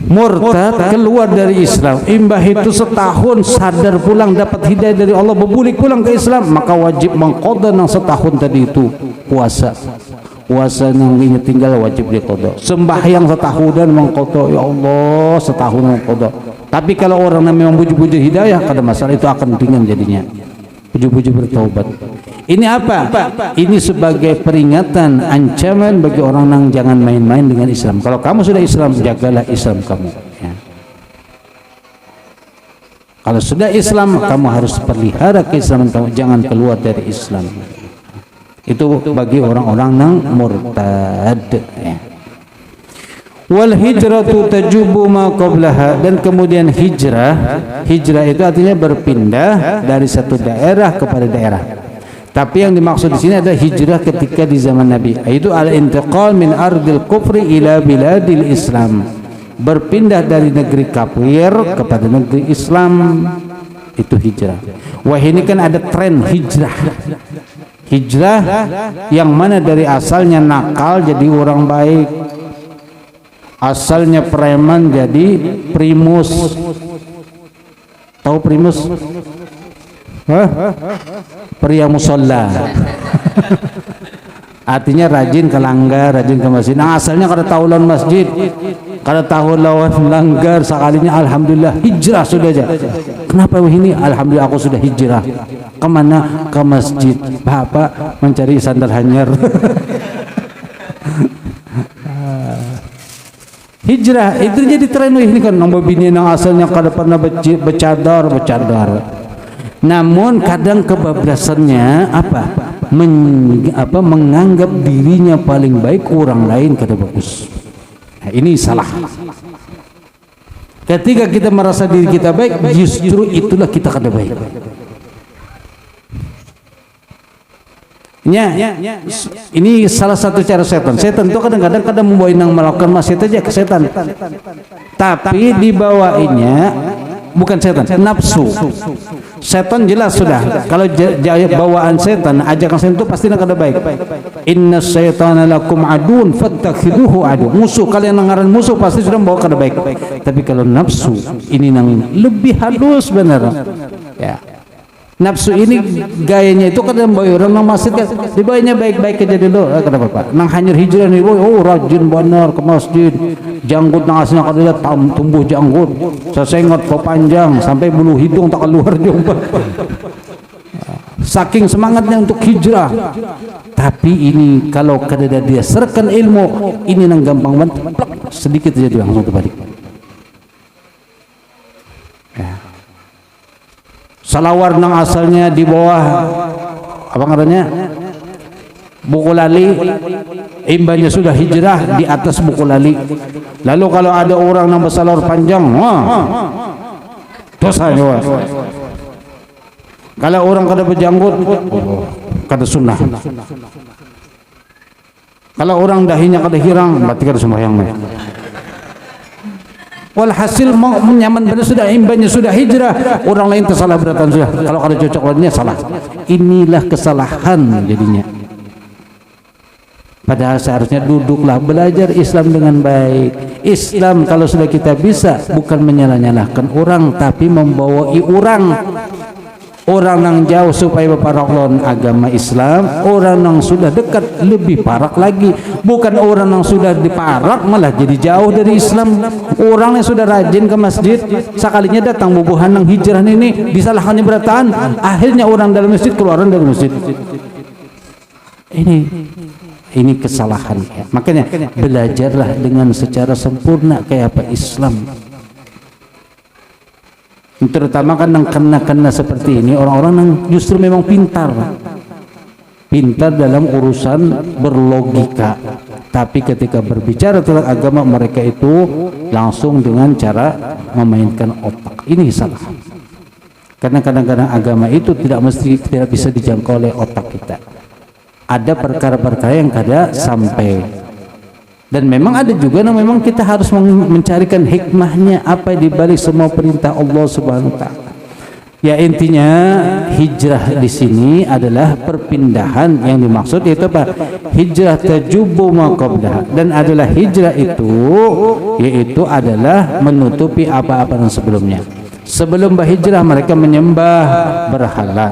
Murtad keluar dari Islam, imbah itu setahun sadar pulang dapat hidayah dari Allah, berbulik pulang ke Islam, maka wajib mengqadha nang setahun tadi itu puasa yang ini tinggal wajib diqadha. Sembahyang setahunan mengqadha, ya Allah setahun mengqadha. Tapi kalau orang yang memang buju-buju hidayah, kada masalah, itu akan ringan jadinya. Buju-buju bertaubat. Ini apa? Ini sebagai peringatan, ancaman bagi orang yang jangan main-main dengan Islam. Kalau kamu sudah Islam, jagalah Islam kamu. Ya. Kalau sudah Islam, kamu harus pelihara keislaman kamu, jangan keluar dari Islam. Itu bagi orang-orang yang murtad. Ya. Wal hijratu tajubu ma qablaha, dan kemudian hijrah itu artinya berpindah dari satu daerah kepada daerah. Tapi yang dimaksud di sini adalah hijrah ketika di zaman Nabi, itu al-intiqal min ardil kufri ila biladil Islam, berpindah dari negeri kafir kepada negeri Islam, itu hijrah. Wah, ini kan ada tren hijrah yang mana dari asalnya nakal jadi orang baik, asalnya preman jadi primus. Tahu primus? Hah? Pria musola. Artinya rajin ke langgar, rajin ke masjid. Nah, asalnya kada tahu lawan masjid, kada tahu lawan langgar, sekalinya alhamdulillah hijrah sudah aja. Kenapa ini? Alhamdulillah aku sudah hijrah. Kemana? Ke masjid. Bapak mencari sandal hanyar. Hijrah itu jadi tren ini kan, nombor bini yang asalnya kada pernah bercadar. Namun kadang kebablasannya menganggap dirinya paling baik, orang lain kada bagus. Nah, ini salah. Ketika kita merasa diri kita baik, justru itulah kita kada baik. Ini salah satu cara setan. Setan itu kadang-kadang membawa nang melakukan maksiat aja ke setan. Tapi dibawainya bukan setan, nafsu. Setan jelas sudah. Kalau bawaan setan, ajakan setan itu pasti nak ada baik. Inna syaitana lakum adun fattakhiduhu adu. Musuh, kalian ngaran musuh pasti sudah membawa kada baik. Tapi kalau nafsu ini nang lebih halus benar. Ya. Nafsu ini gayanya itu kadang bawa orang nang masjid kan, dibawanya baik-baik aja dulu. Kenapa Pak? Nang hanyar hijrah nih, oh rajin benar ke masjid. Janggut nang aslinya kada lihat tumbuh janggut, sesengot panjang sampai bulu hidung tak keluar jumpa. Saking semangatnya untuk hijrah. Tapi ini kalau kada dia serkan ilmu, ini nang gampang banget, sedikit aja dia langsung terbalik. Ya. Salawar nang asalnya di bawah apa ngarannya buku lali, imbanya sudah hijrah di atas buku lali. Lalu kalau ada orang nang bersalawar panjang, dosanya wah. Kalau orang kada berjanggut, kada sunnah. Kalau orang dahinya kada hirang, berarti kada sembahyang. Walhasil mau nyaman benar sudah, imbanya sudah hijrah, orang lain tersalah beratan sudah. Kalau ada cocok lainnya salah. Inilah kesalahan jadinya. Padahal seharusnya duduklah belajar Islam dengan baik. Islam kalau sudah kita bisa bukan menyalah-nyalahkan orang, tapi membawa orang yang jauh supaya berparak lawan agama Islam. Orang yang sudah dekat lebih parak lagi, bukan orang yang sudah diparak malah jadi jauh dari Islam. Orang yang sudah rajin ke masjid, sekalinya datang bubuhan yang hijrah ini disalahkannya berataan, akhirnya orang dalam masjid keluaran dari masjid. Ini kesalahan. Makanya belajarlah dengan secara sempurna kayak apa Islam. Terutama kan yang kena seperti ini, orang-orang yang justru memang pintar dalam urusan berlogika, tapi ketika berbicara tentang agama mereka itu langsung dengan cara memainkan otak. Ini salah, karena kadang-kadang agama itu tidak bisa dijangkau oleh otak kita. Ada perkara-perkara yang kada sampai. Dan memang ada juga yang memang kita harus mencarikan hikmahnya apa di balik semua perintah Allah Subhanahu wa taala. Ya intinya hijrah di sini adalah perpindahan, yang dimaksud itu apa? Hijrah tajubu ma qablaha, dan adalah hijrah itu yaitu adalah menutupi apa-apa yang sebelumnya. Sebelum berhijrah mereka menyembah berhala.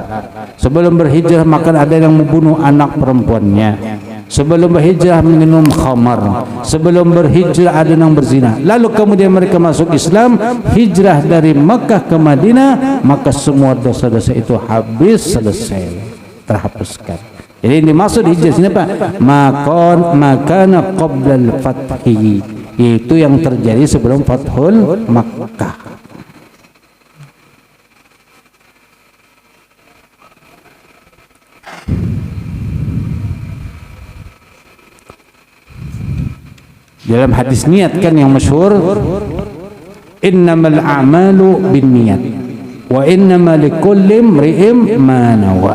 Sebelum berhijrah maka ada yang membunuh anak perempuannya. Sebelum berhijrah minum khamar. Sebelum berhijrah ada yang berzina. Lalu kemudian mereka masuk Islam, hijrah dari Makkah ke Madinah, maka semua dosa-dosa itu habis, selesai, terhapuskan. Jadi ini maksud hijrah sini Pak, makana qablal fathi, itu yang terjadi sebelum Fathul Makkah. Dalam hadis niat kan yang masyhur, innamal a'malu binniyat wa innamal likulli imri'in ma nawa.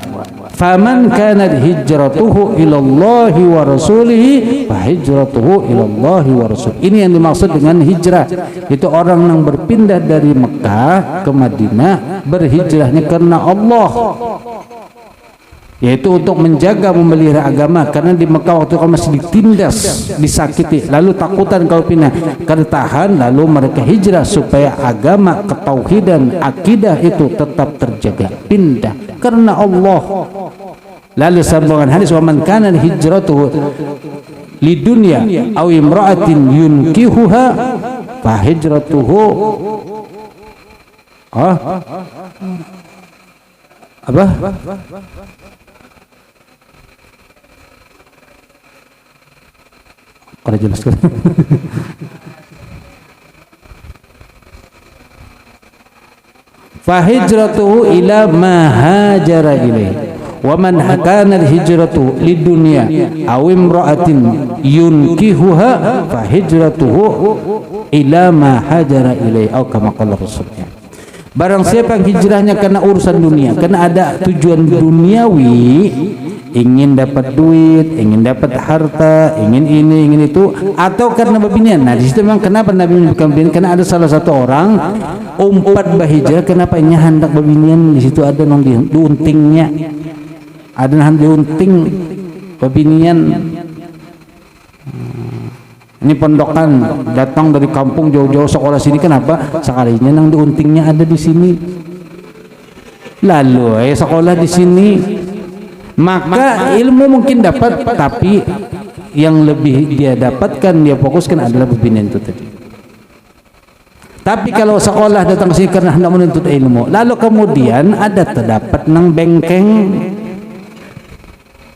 Faman kanat hijratuhu ila Allah wa rasulihi fa hijratuhu ila Allah wa rasul. Ini yang dimaksud dengan hijrah. Itu orang yang berpindah dari Mekah ke Madinah, berhijrahnya karena Allah, yaitu untuk menjaga memelihara agama, karena di Mekah waktu itu masih ditindas, disakiti, lalu takutan kalau pindah, karena tahan, lalu mereka hijrah supaya agama, ketauhidan, akidah itu tetap terjaga, pindah karena Allah. Lalu sambungan hadis, wa man kana hijratuhu lidunya aw imra'atin yunkihuha fa hijratuhu apa? Kalau jelaskan. Fa hijratuhu ila ma hajara ilaihi wa man kana hijratuhu lidunya aw imra'atin yunkihuha fa hijratuhu ila ma hajara ilaihi, atau kama qala Rasulullah. Barang siapa yang hijrahnya karena urusan dunia, karena ada tujuan duniawi, ingin dapat duit, ingin dapat harta, ingin ini, ingin itu, atau karena bebinian. Nah, di situ memang kenapa Nabi menyebutkan bebinian? Karena ada salah satu orang umpat berhijrah, kenapa ini hendak bebinian? Di situ ada nong diuntingnya, ada nong diunting bebinian. Ini pondokan datang dari kampung jauh-jauh sekolah sini, kenapa? Sekalinya nang diuntingnya ada di sini. Lalu sekolah di sini, maka ilmu mungkin dapat, tapi yang lebih dia dapatkan, dia fokuskan adalah pembinaan itu tadi. Tapi kalau sekolah datang ke sini karena hendak menuntut ilmu, lalu kemudian ada terdapat nang bengkeng,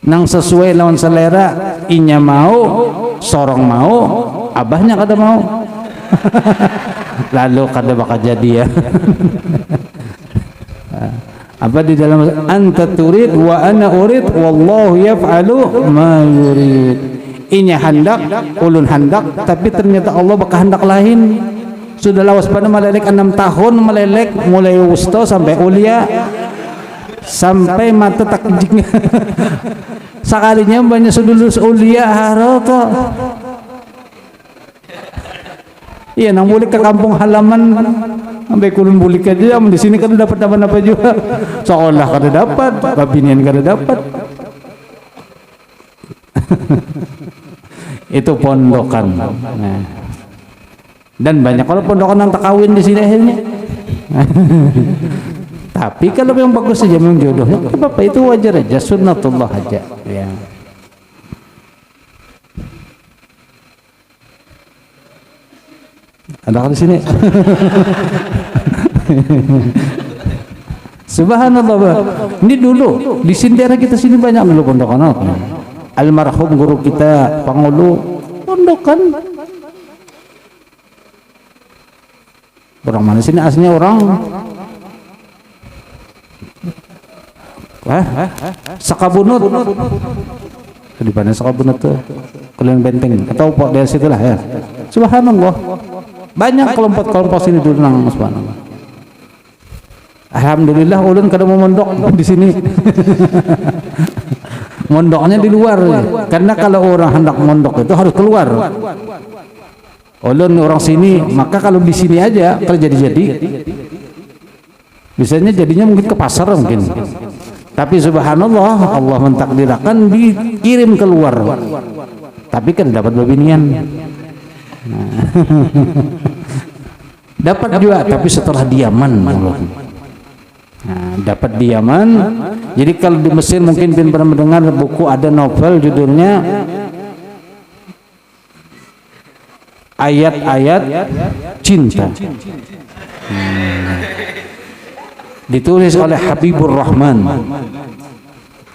nang sesuai lawan selera, inya mau, sorong mau, abahnya kada mau. Lalu kada bakal jadi ya. Apa di dalam anta turid wa ana urid wallahu yaf'alu ma yurid. Inya hendak, ulun hendak, tapi ternyata Allah bakal hendak lain. Sudah lawas pada melelek 6 tahun, melelek mulai wusta sampai ulia, sampai mata tak jing. Sekalinya banyak sudulus ulia harata. Iya, nang bulik ke kampung halaman sampai kulun bulik aja, di sini kan dapat apa juga. Seolah kada dapat, babinian kada dapat. Itu pondokan. Nah. Dan banyak kalau pondokan yang tak kawin di sini akhirnya. Tapi kalau yang bagus saja memang jodohnya, apa itu wajar aja, sunnatullah aja. Ya. Ada di sini. Subhanallah. Ini dulu di sini daerah kita sini banyak dulu pondokan. Almarhum guru kita Pangulu pondokan. Orang mana sini aslinya orang? Sakabunut. Di mana Sakabunut tuh? Kalian benteng atau pok dari situlah ya. Subhanallah. Banyak kelompok-kelompok sini dulu nang, subhanallah. Alhamdulillah ulun kada mau mondok di sini. Mondoknya di luar. Karena kalau orang hendak mondok itu harus keluar. Ulun orang sini, maka kalau di sini aja terjadi-jadi. Biasanya jadinya mungkin ke pasar mungkin. Tapi subhanallah, Allah mentakdirkan dikirim keluar. Tapi kan dapat babinian. Nah. Dapat juga, tapi setelah diaman. Nah, dapat diaman. Jadi kalau di Mesir mungkin pernah mendengar buku, ada novel judulnya Ayat-ayat Cinta. Ditulis oleh Habibur Rahman.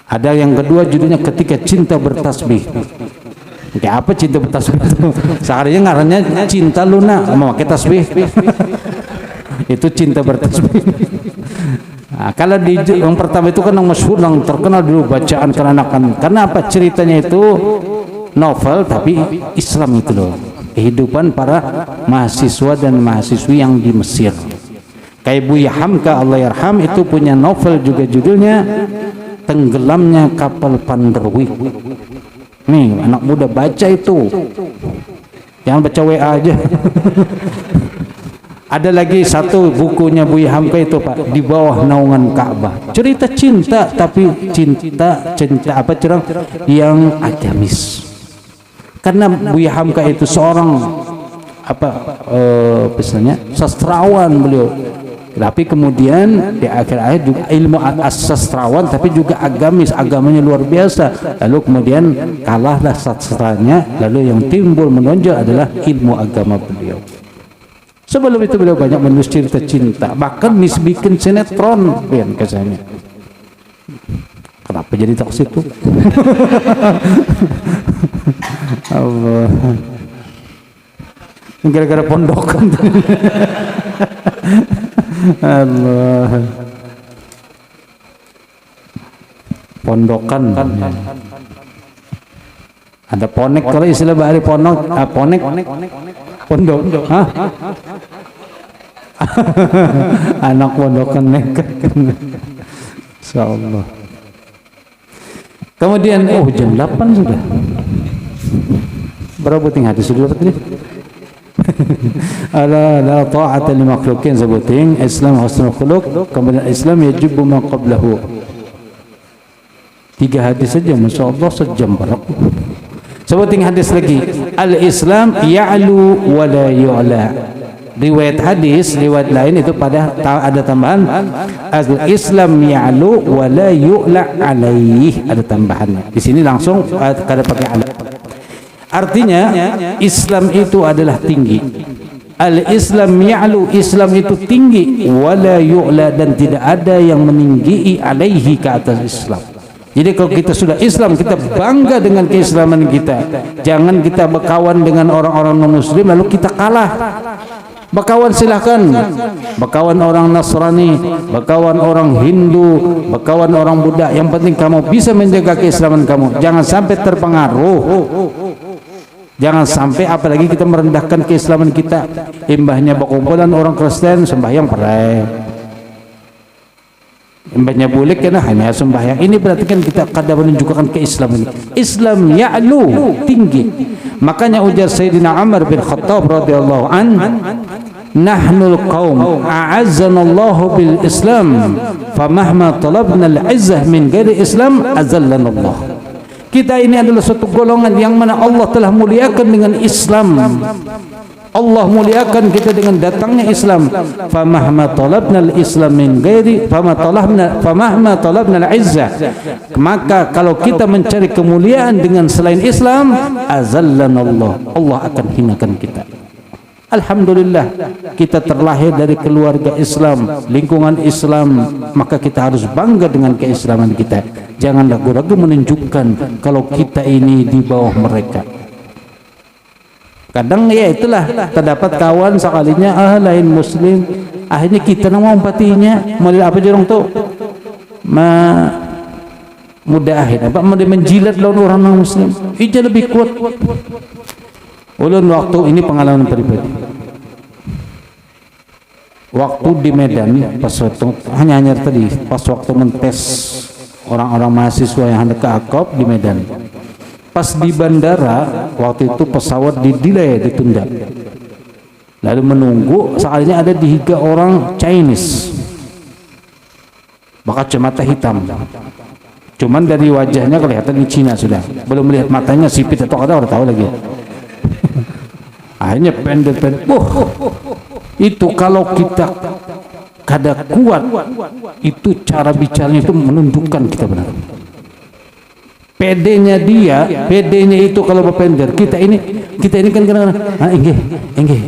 Ada yang kedua judulnya Ketika Cinta Bertasbih. Kayak apa cinta bertasbih itu? Sekarang ngarannya Cinta Luna, mau pakai tasbih. Itu cinta bertasbih. Nah, kalau di yang pertama itu kan yang masyhur, yang terkenal dulu bacaan kenakan. Karena apa? Ceritanya itu novel tapi Islam itu loh. Kehidupan para mahasiswa dan mahasiswi yang di Mesir. Kayak Buya Hamka Allah yarham itu punya novel juga judulnya Tenggelamnya Kapal Panderwih. Nih anak muda baca itu, jangan baca WA aja. Ada lagi satu bukunya Buya Hamka itu Pak, Di Bawah Naungan Ka'bah. Cerita cinta tapi cinta apa cerang yang agamis. Karena Buya Hamka itu seorang misalnya sastrawan beliau. Tapi kemudian di akhir-akhir juga ilmu sastrawan tapi juga agamis, agamanya luar biasa. Lalu kemudian kalahlah sastranya, lalu yang timbul menonjol adalah ilmu agama beliau. Sebelum itu beliau banyak menulis cerita cinta, bahkan bikin sinetron kan kesannya. Kenapa jadi tak situ? Allah. Gara-gara pondokan. Allah. Pondokan. Ada ponek, kalau istilah bahari ponek, ponek, pondok. Hah? Anak pondokan nekat. Insyaallah. Kemudian jam 8 sudah. Berapa ting hadis sudah tadi? La ta'ata li makhluqin sebuting Islam husnul khuluq, kemudian Islam yajibu ma qablahu. 3 hadis saja masyaallah sejam barak. Sebuting hadis lagi, al-Islam ya'lu wa la yu'la. Riwayat hadis, riwayat lain itu pada ada tambahan al-Islam ya'lu wa la yu'la alaih, ada tambahannya. Di sini langsung kada pakai ala. Artinya Islam itu adalah tinggi. Al-Islam ya'lu, Islam itu tinggi, wala yu'la, dan tidak ada yang meninggi alaihi ke atas Islam. Jadi kalau kita sudah Islam, kita bangga dengan keislaman kita. Jangan kita berkawan dengan orang-orang non-muslim lalu kita kalah. Berkawan silahkan, berkawan orang Nasrani, berkawan orang Hindu, berkawan orang Buddha. Yang penting kamu bisa menjaga keislaman kamu. Jangan sampai terpengaruh. Jangan sampai apalagi kita merendahkan keislaman kita. Imbahnya berkumpulan orang Kristen sembahyang perai, imbahnya bulik karena hanya sembahyang. Ini berarti kan kita kadang menunjukkan keislaman. Islam ya'lu, tinggi. Makanya ujar Sayyidina Umar bin Khattab radhiyallahu an, nahnul qaum a'azzanallahu bil Islam, famahma talabna al-izzah min ghairi Islam azallana Allah. Kita ini adalah suatu golongan yang mana Allah telah muliakan dengan Islam. Allah muliakan kita dengan datangnya Islam. Famahma talabna al-Islam min ghairi famahma talabna al-izzah. Maka kalau kita mencari kemuliaan dengan selain Islam, azallana Allah. Allah akan hinakan kita. Alhamdulillah kita terlahir dari keluarga Islam, lingkungan Islam, maka kita harus bangga dengan keislaman kita. Jangan ragu-ragu menunjukkan kalau kita ini di bawah mereka. Kadang ya itulah, terdapat kawan sekalinya lain muslim, akhirnya kita nama umpatinya model apa jorong tuh mudah akhir apa model menjilat lawan orang non muslim. Ija lebih kuat. Ulun waktu ini pengalaman pribadi. Waktu di Medan pas waktu hanya tadi pas waktu mentes orang-orang mahasiswa yang hendak ke Akop di Medan. Pas di bandara waktu itu pesawat di-delay, ditunda. Lalu menunggu, sekalinya ada 3 orang Chinese. berkacamata hitam. Cuman dari wajahnya kelihatan ini Cina sudah. Belum melihat matanya sipit atau ada orang tahu lagi. Akhirnya pendek-pendek. Itu kalau kita kada kuat, itu cara bicaranya itu menundukkan kita benar. Pedenya itu kalau berpender. Kita ini kan kadang-kadang,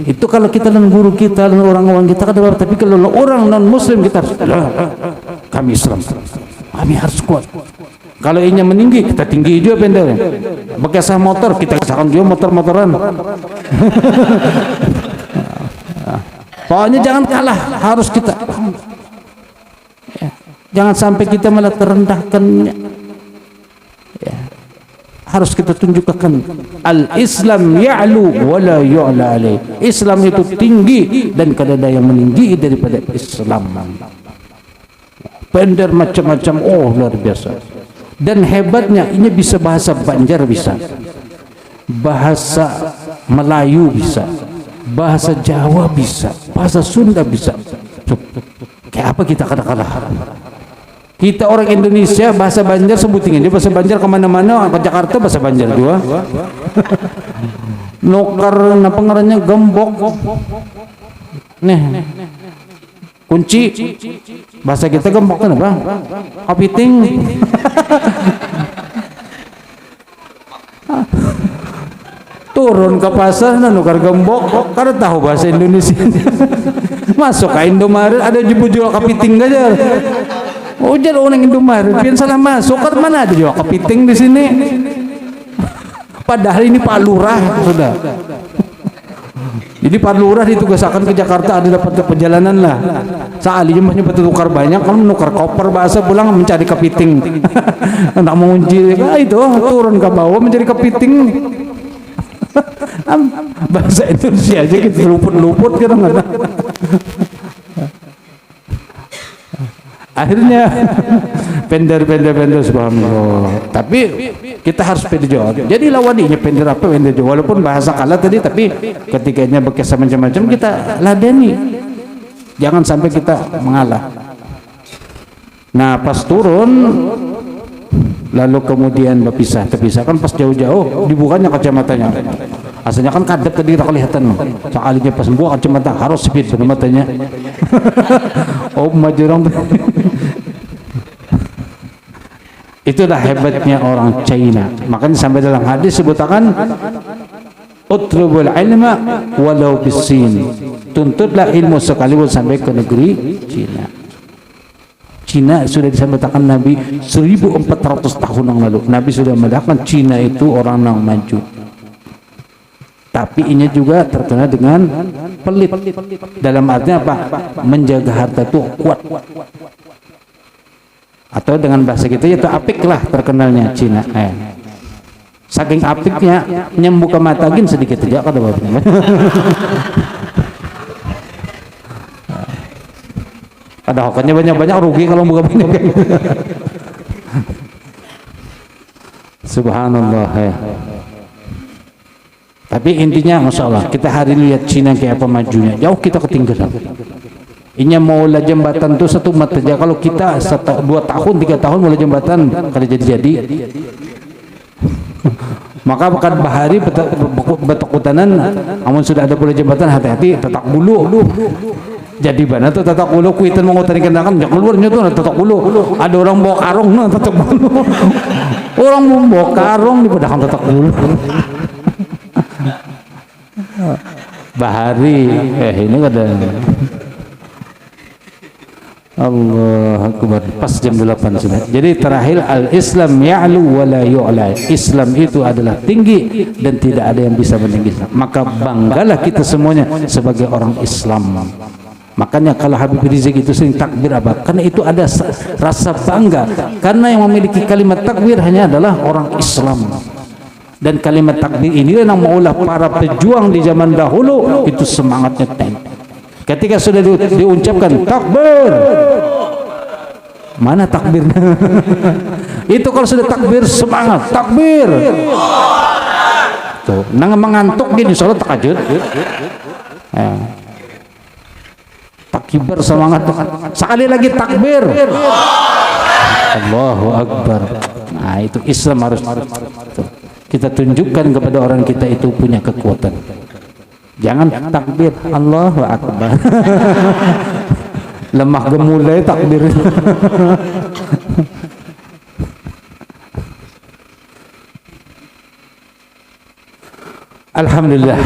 itu kalau kita dan guru kita dan orang-orang kita kada, tapi kalau orang non muslim kita harus, kami Islam, kami harus kuat. Kalau inya meninggi, kita tinggi juga pendernya. Bekasah motor, kita kesakan juga motor-motoran. Pokoknya jangan kalah, harus kita. Jangan sampai kita malah terendahkannya. Harus kita tunjukkan al-Islam ya'lu wa la yu'la alaih. Islam itu tinggi dan kada ada yang meninggi daripada Islam. Pender macam-macam, luar biasa. Dan hebatnya ini bisa bahasa Banjar bisa, bahasa Melayu bisa, bahasa Jawa bisa, bahasa Sunda bisa. Kayak apa kita kadang-kadang? Kita orang Indonesia bahasa Banjar sebutin dia bahasa Banjar kemana-mana, ke Jakarta bahasa Banjar juga. Nukar apa ngarannya gembok. Nih. Kunci bahasa kita gembok kan apa? Kapiting. Turun ke pasar nah nukar gembok, kada tahu bahasa Indonesia. Masuk ke Indomaret ada jual kapiting aja. Oh jadi orang Indomaret, pian salah masuk kan mana ada jual kepiting di sini. Padahal ini Pak Lurah sudah. Jadi Pak Lurah ditugaskan ke Jakarta ada dapat perjalanan lah. Sealinya banyak tukar banyak, kalau menukar koper bahasa pulang mencari kepiting. Nak mengunci, itu turun ke bawah mencari kepiting. Bahasa Indonesia aja kita luput-luput kita nggak. Akhirnya pender subhanallah. Tapi kita harus pede jawab. Jadi lawaninya pender apa pender jawab. Walaupun bahasa kalah tadi, tapi ketikanya berkisah macam-macam kita ladeni. Jangan sampai kita mengalah. Nah pas turun, lalu kemudian terpisah kan pas jauh-jauh dibukanya kacamatanya. Asalnya kan kadek tadi kelihatan. Sekalinya pas buka kacamata harus sipit pada matanya. Oh majurang. Itulah hebatnya orang China. Makanya sampai dalam hadis sebutakan utlubul ilma walau bisin. Tuntutlah ilmu sekalipun sampai ke negeri Cina. Cina sudah disampaikan Nabi 1400 tahun yang lalu. Nabi sudah mengatakan Cina itu orang yang maju. Tapi ini juga terkena dengan pelit. Dalam artinya apa? Menjaga harta itu kuat. Atau dengan bahasa kita itu apik lah terkenalnya Cina. Saking apiknya nyembuka matagin sedikit aja kada apa-apa. Ada hokannya banyak-banyak rugi kalau buka banyak. Subhanallah ya. Tapi intinya Masya Allah kita hari ini lihat Cina kayak apa majunya, jauh kita ketinggalan. Ini mau lah jembatan tuh satu mat aja, kalau kita 2 tahun 3 tahun mulai jembatan kada jadi. Maka pekan bahari betakutanan, namun sudah ada pula jembatan hati-hati tetak bulu. Jadi mana tuh tetak bulu kuitan mengutari kendaraan jak keluarnya tuh tetak bulu. Ada orang bawa karung nah tetak bulu. Orang bawa karung di pedang tetak bulu. Bahari ini ada Allah Akbar pas jam 8 sudah. Jadi terakhir al-Islam ya'lu wa la yu'la. Islam itu adalah tinggi dan tidak ada yang bisa meningginya. Maka banggalah kita semuanya sebagai orang Islam. Makanya kalau Habib Rizik itu sering takbir apa? Karena itu ada rasa bangga. Karena yang memiliki kalimat takbir hanya adalah orang Islam. Dan kalimat takbir inilah yang maulah para pejuang di zaman dahulu itu semangatnya tinggi. Ketika sudah diucapkan takbir, mana takbirnya? Itu kalau sudah takbir semangat, takbir. Tuh, mengantuk gini soalnya takajud. Tak kibar semangat. Sekali lagi takbir. Allahu Akbar. Nah, itu Islam harus kita tunjukkan kepada orang kita itu punya kekuatan. Jangan takbir Allahu Akbar. Lemah gemulai takbir. Alhamdulillah,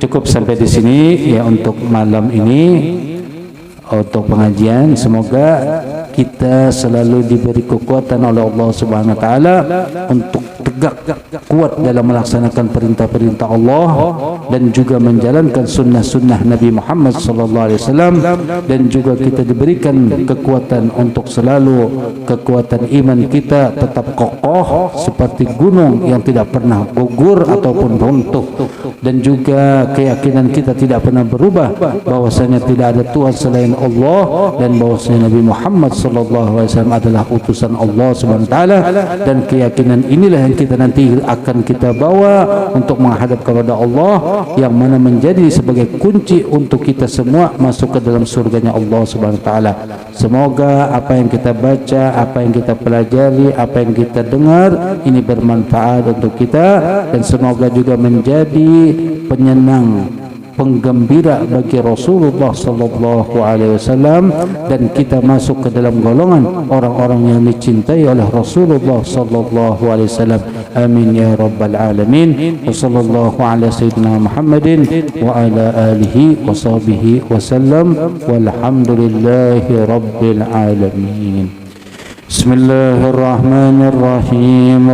cukup sampai di sini ya untuk malam ini, untuk pengajian. Semoga kita selalu diberi kekuatan oleh Allah Subhanahu wa taala untuk tegak kuat dalam melaksanakan perintah-perintah Allah dan juga menjalankan sunnah-sunnah Nabi Muhammad sallallahu alaihi wasallam, dan juga kita diberikan kekuatan untuk selalu kekuatan iman kita tetap kokoh seperti gunung yang tidak pernah gugur ataupun runtuh, dan juga keyakinan kita tidak pernah berubah bahwasanya tidak ada Tuhan selain Allah, dan bahwasanya Nabi Muhammad sallallahu alaihi wasallam adalah utusan Allah Subhanahu wa taala, dan keyakinan inilah yang kita nanti akan kita bawa untuk menghadap kepada Allah, yang mana menjadi sebagai kunci untuk kita semua masuk ke dalam surganya Allah Subhanahu wa taala. Semoga apa yang kita baca, apa yang kita pelajari, apa yang kita dengar ini bermanfaat untuk kita, dan semoga juga menjadi penyenang, penggembira bagi Rasulullah sallallahu alaihi wasallam, dan kita masuk ke dalam golongan orang-orang yang dicintai oleh Rasulullah sallallahu alaihi wasallam. Amin ya rabbal alamin. Wa sallallahu ala sayyidina Muhammadin wa ala alihi wa sahbihi wasallam, walhamdulillahi rabbil alamin. Bismillahirrahmanirrahim.